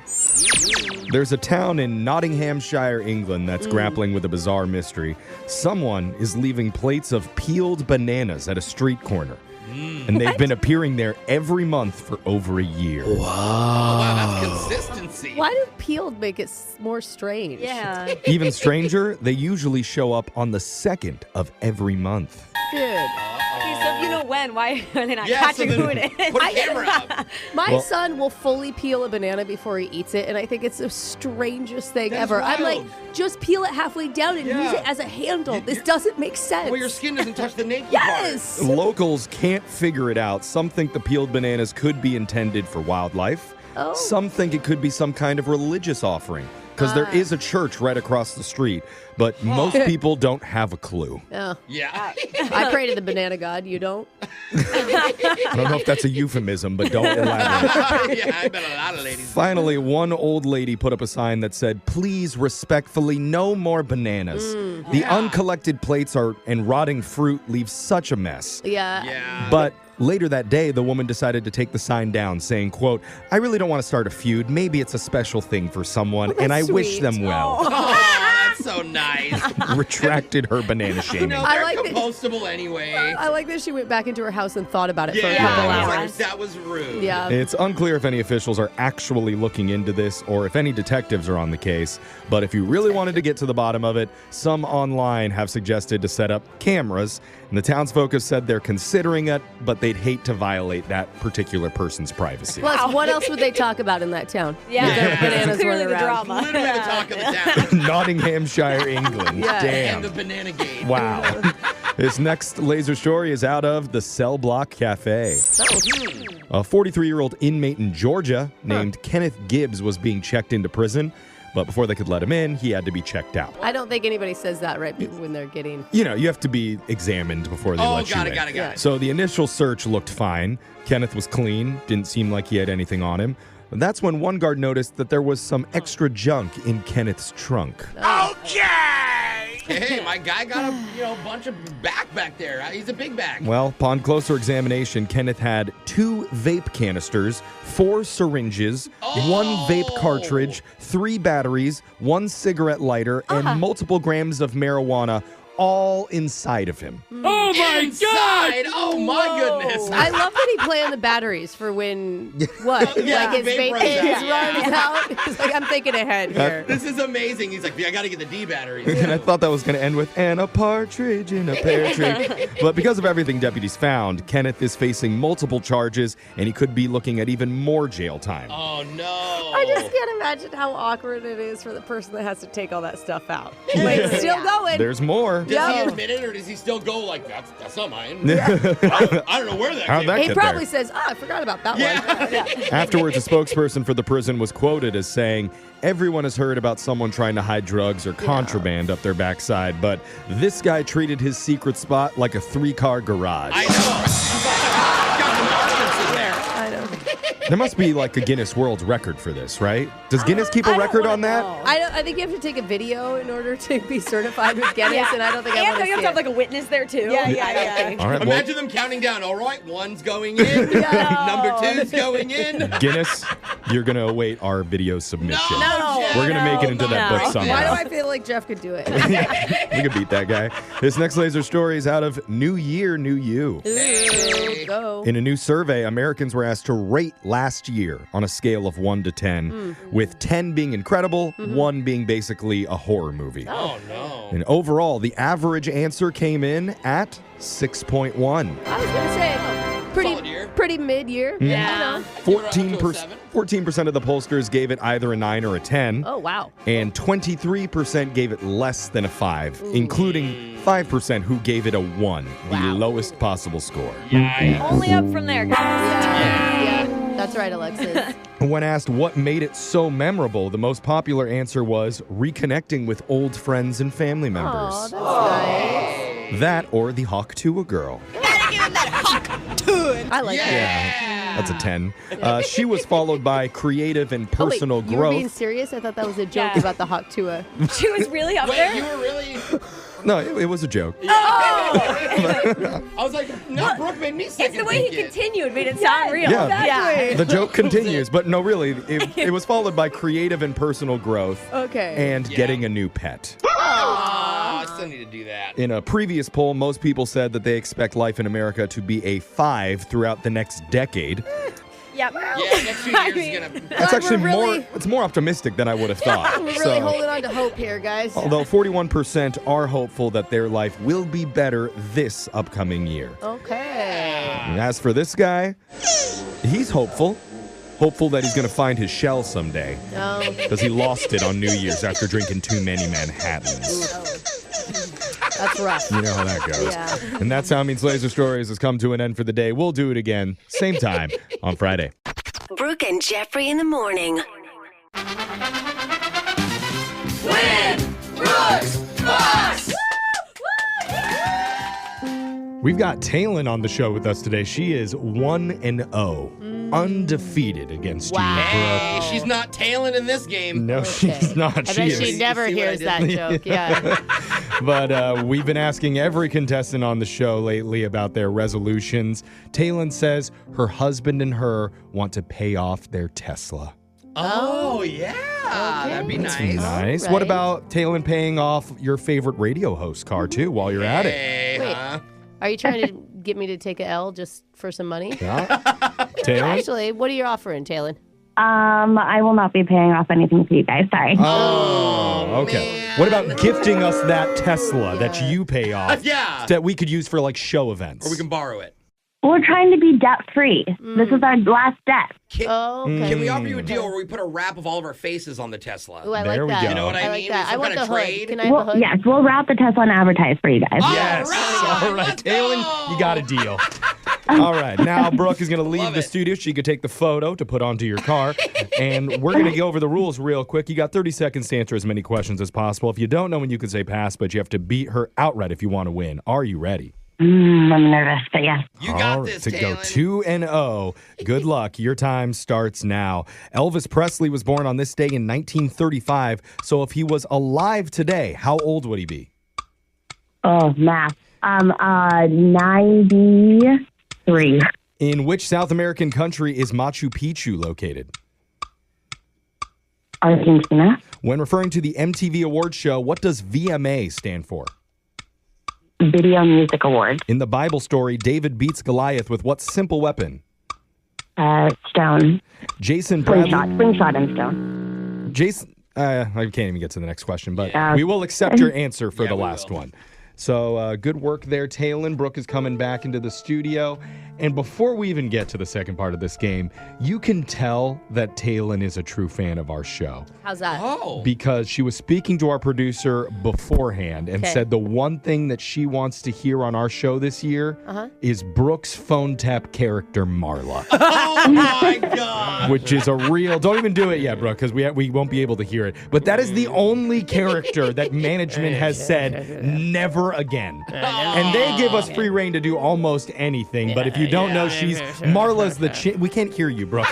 There's a town in Nottinghamshire, England that's grappling with a bizarre mystery. Someone is leaving plates of peeled bananas at a street corner. And they've been appearing there every month for over a year. Oh, wow, that's consistency. Why do peeled make it more strange? Yeah. Even stranger, they usually show up on the 2nd of every month. Dude. Okay, so if you know when, why are they not Yeah, catching so who then it is? put a camera up. My son will fully peel a banana before he eats it, and I think it's the strangest thing That's ever. I'm like, wild. just peel it halfway down and use it as a handle. This doesn't make sense. Well, your skin doesn't touch the naked Yes! Locals can't figure it out. Some think the peeled bananas could be intended for wildlife. Oh. Some think it could be some kind of religious offering, because there is a church right across the street. But most people don't have a clue. Oh. Yeah. I pray to the banana god. You don't? I don't know if that's a euphemism, but don't elaborate. Yeah, I bet a lot of ladies. Finally, one old lady put up a sign that said, "Please, respectfully, no more bananas. The uncollected plates and rotting fruit leave such a mess." Yeah. But later that day, the woman decided to take the sign down, saying, quote, "I really don't want to start a feud. Maybe it's a special thing for someone, and I wish sweet. them well." Oh, that's so nice. Retracted her banana shaming. No, I they're like that- compostable anyway. I like that she went back into her house and thought about it for a Yeah, couple I was like, hours. that was rude. Yeah. It's unclear if any officials are actually looking into this or if any detectives are on the case. But if you really wanted to get to the bottom of it, some online have suggested to set up cameras. And the townsfolk have said they're considering it, but they'd hate to violate that particular person's privacy. Plus, what else would they talk about in that town? Yeah, If their bananas clearly weren't the around. drama. Literally the talk of the town. Nottinghamshire, England. Yeah. And Damn. the banana gate. Wow. This next laser story is out of the Cell Block Cafe. A 43-year-old inmate in Georgia named Kenneth Gibbs was being checked into prison, but before they could let him in, he had to be checked out. I don't think anybody says that right when they're getting. You know, you have to be examined before they let you in. Got it. So the initial search looked fine. Kenneth was clean, didn't seem like he had anything on him. But that's when one guard noticed that there was some extra junk in Kenneth's trunk. Hey, my guy got a bunch of back there. He's a big bag. Well, upon closer examination, Kenneth had 2 vape canisters, 4 syringes, 1 vape cartridge, 3 batteries, 1 cigarette lighter, and multiple grams of marijuana all inside of him. Oh my God! Oh my goodness! I love that he planned the batteries for when what? Yeah, like his vape vape runs is out. running out. He's like, I'm thinking ahead here. This is amazing. He's like, I got to get the D batteries. And I thought that was going to end with, "and a partridge in a pear tree." But because of everything deputies found, Kenneth is facing multiple charges, and he could be looking at even more jail time. Oh no! I just can't imagine how awkward it is for the person that has to take all that stuff out. Like, it's still going. There's more. Does he admit it, or does he still go like, that's not mine? I don't know where that How'd came that from. He get probably there? says, I forgot about that one. Afterwards, a spokesperson for the prison was quoted as saying, "Everyone has heard about someone trying to hide drugs or contraband up their backside, but this guy treated his secret spot like a 3-car garage." I know. Got the markings in there. I know. There must be like a Guinness World Record for this, right? Does Guinness keep a record on that? I think you have to take a video in order to be certified with Guinness, and I don't think I want to see you have to have it. like a witness there too. Yeah. All right, well, Imagine them counting down. All right, 1's going in. Number 2's going in. Guinness, you're going to await our video submission. No, We're going to make it into that book Why somehow. do I feel like Jeff could do it? We could beat that guy. This next laser story is out of New Year, New You. Ooh, go. In a new survey, Americans were asked to rate last year on a scale of 1 to 10, with 10 being incredible, 1 being basically a horror movie. Oh no. And overall, the average answer came in at 6.1. I was going to say, pretty mid-year. Yeah. You know. 14% of the pollsters gave it either a 9 or a 10. Oh, wow. And 23% gave it less than a 5, including 5% who gave it a 1, the lowest possible score. Only up from there, guys. Yeah. That's right, Alexis. When asked what made it so memorable, the most popular answer was reconnecting with old friends and family members. Oh, that's nice. That or the Hawk Tuah girl. Gotta give I like that. Yeah, that's a 10. She was followed by creative and personal You were being growth. serious? I thought that was a joke about the hawk tua. She was really up Wait, there? you were really? No, it was a joke. I was like, no, Brooke made me second. It's the way he continued made it sound real. Yeah. The joke continues, but no, really, it was followed by creative and personal growth. Okay. And getting a new pet. I still need to do that. In a previous poll, most people said that they expect life in America to be a 5 throughout the next decade. Yep. Yeah, next 2 years is gonna. That's actually it's more optimistic than I would have thought. We're really holding on to hope here, guys. Although 41% are hopeful that their life will be better this upcoming year. Okay. And as for this guy, he's hopeful. Hopeful that he's going to find his shell someday. No. Because he lost it on New Year's after drinking too many Manhattans. That's rough. You know how that goes. Yeah. And that's how Means Laser Stories has come to an end for the day. We'll do it again, same time on Friday. Brooke and Jeffrey in the morning. Win! Brooks! Fox! We've got Taylin on the show with us today. She is 1-0, undefeated against you, Hey, Brooke. she's not tailing in this game. No, she's not. I bet she never hears that joke. Yeah. But we've been asking every contestant on the show lately about their resolutions. Taylin says her husband and her want to pay off their Tesla. Oh, yeah. That'd be nice. Nice. Right. What about Taylin paying off your favorite radio host car, too, while you're at it? Hey, Wait. huh? Are you trying to get me to take a L just for some money? Yeah. Taylin? Actually, what are you offering, Taylin? I will not be paying off anything for you guys. Sorry. Oh, okay. man. What about gifting us that Tesla that you pay off Yeah. that we could use for, like, show events? Or we can borrow it. We're trying to be debt free. This is our last debt. Can we offer you a deal where we put a wrap of all of our faces on the Tesla? Ooh, I There like we that. go. You know what I like mean? that. I Some want kind the of hood. trade? Can I have the hood? Yes, we'll wrap the Tesla and advertise for you guys. Yes. All right, Taylin, you got a deal. All right, now Brooke is going to leave Love the it. studio. She could take the photo to put onto your car. And we're going to go over the rules real quick. You got 30 seconds to answer as many questions as possible. If you don't know when you can say pass, but you have to beat her outright if you want to win. Are you ready? I'm nervous, but yes. You got All this, to go Taylin. 2-0. Good luck. Your time starts now. Elvis Presley was born on this day in 1935. So if he was alive today, how old would he be? Oh, math. 93. In which South American country is Machu Picchu located? Argentina. When referring to the MTV Awards show, what does VMA stand for? Video Music Award. In the Bible story, David beats Goliath with what simple weapon? Stone. Jason Bradley. Slingshot and stone. Jason. I can't even get to the next question, but Yeah. we will accept your answer for Yeah, the we last will. one. So good work there, Taylin. Brooke is coming back into the studio. And before we even get to the second part of this game, you can tell that Taylin is a true fan of our show. How's that? Oh. Because she was speaking to our producer beforehand and Okay. said the one thing that she wants to hear on our show this year Uh-huh. is Brooke's phone tap character, Marla. Oh, my God. Which is a real... Don't even do it yet, Brooke, because we won't be able to hear it. But that is the only character that management has said never again. And they give us free reign to do almost anything. But if you don't know, Marla's the... we can't hear you, Brooke.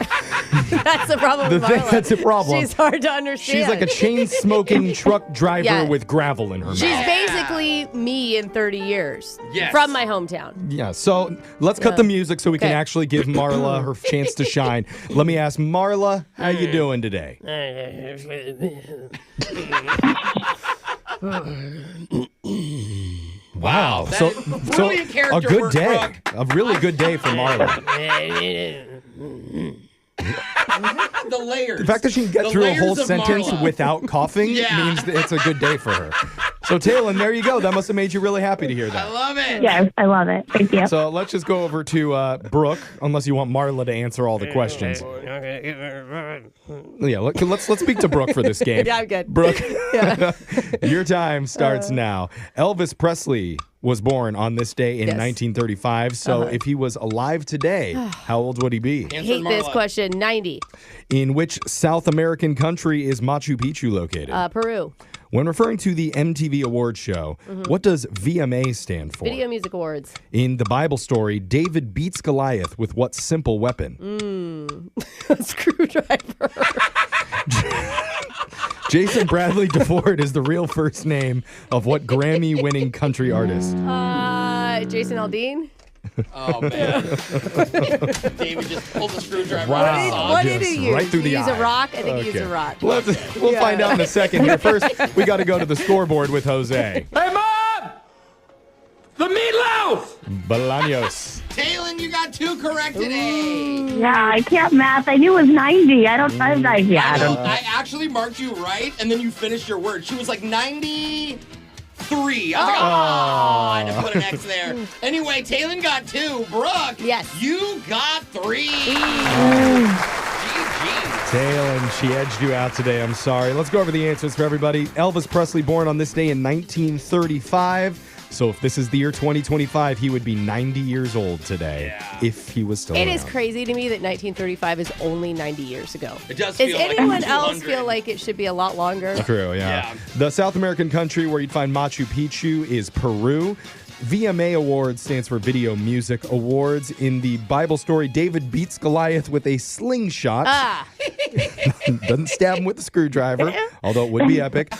That's the problem The with thing Marla. that's a problem. She's hard to understand. She's like a chain-smoking truck driver Yeah. with gravel in her mouth. She's basically me in 30 years. Yes. From my hometown. Yeah, so let's cut the music so we can Okay. actually give Marla her chance to shine. Let me ask Marla, how you doing today? Wow. So brilliant character a good work, day. Brooke. A really good day for Marla. The layers. The fact that she can get The through a whole layers of sentence Marla. without coughing Yeah. means that it's a good day for her. So, Taylin, there you go. That must have made you really happy to hear I that. love it. Yes, I love it. Thank you. So let's just go over to Brooke, unless you want Marla to answer all the questions. Yeah, let's speak to Brooke for this game. Yeah, I'm good. Brooke, your time starts now. Elvis Presley was born on this day in Yes. 1935. So if he was alive today, how old would he be? I hate this question. 90. In which South American country is Machu Picchu located? Peru. When referring to the MTV Awards show, what does VMA stand for? Video Music Awards. In the Bible story, David beats Goliath with what simple weapon? A screwdriver. Jason Bradley DeFord is the real first name of what Grammy-winning country artist? Jason Aldean. Oh, man. David just pulled the screwdriver Wow. out of his sock. What did he use? Right through Did the he use eye. a rock? I think he used Okay. a rock. We'll find out in a second here. First, we got to go to the scoreboard with Jose. Hey, Mom! The meatloaf! Bolaños. Talon, you got 2 correct today. Yeah, I can't math. I knew it was 90. I don't have 90. I don't. I actually marked you right, and then you finished your word. She was like 93. I was like, I had to put an X there. Anyway, Talon got 2. Brooke, yes, you got 3. Talon, she edged you out today. I'm sorry. Let's go over the answers for everybody. Elvis Presley born on this day in 1935. So if this is the year 2025, he would be 90 years old today if he was still It around. is crazy to me that 1935 is only 90 years ago. It does Does feel like anyone else 200. feel like it should be a lot longer? True, yeah. The South American country where you'd find Machu Picchu is Peru. VMA Awards stands for Video Music Awards. In the Bible story, David beats Goliath with a slingshot. Doesn't stab him with a screwdriver, although it would be epic.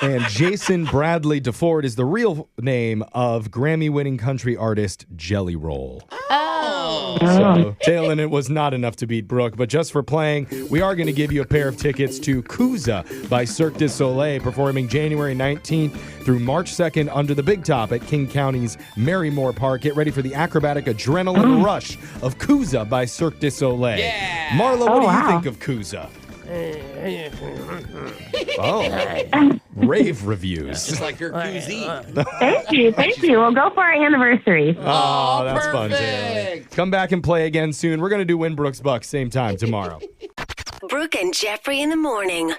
And Jason Bradley DeFord is the real name of Grammy-winning country artist Jelly Roll. So, Talon, it was not enough to beat Brooke, but just for playing, we are going to give you a pair of tickets to Kuza by Cirque du Soleil, performing January 19th through March 2nd under the Big Top at King County's Marymore Park. Get ready for the acrobatic adrenaline rush of Kuza by Cirque du Soleil. Yeah. Marla, what do you think of Kuza? Rave reviews. Just like your cuisine. Thank you. We'll go for our anniversary. Oh, that's fun, Taylor. Come back and play again soon. We're going to do Win Brooks Bucks same time tomorrow. Brooke and Jeffrey in the morning.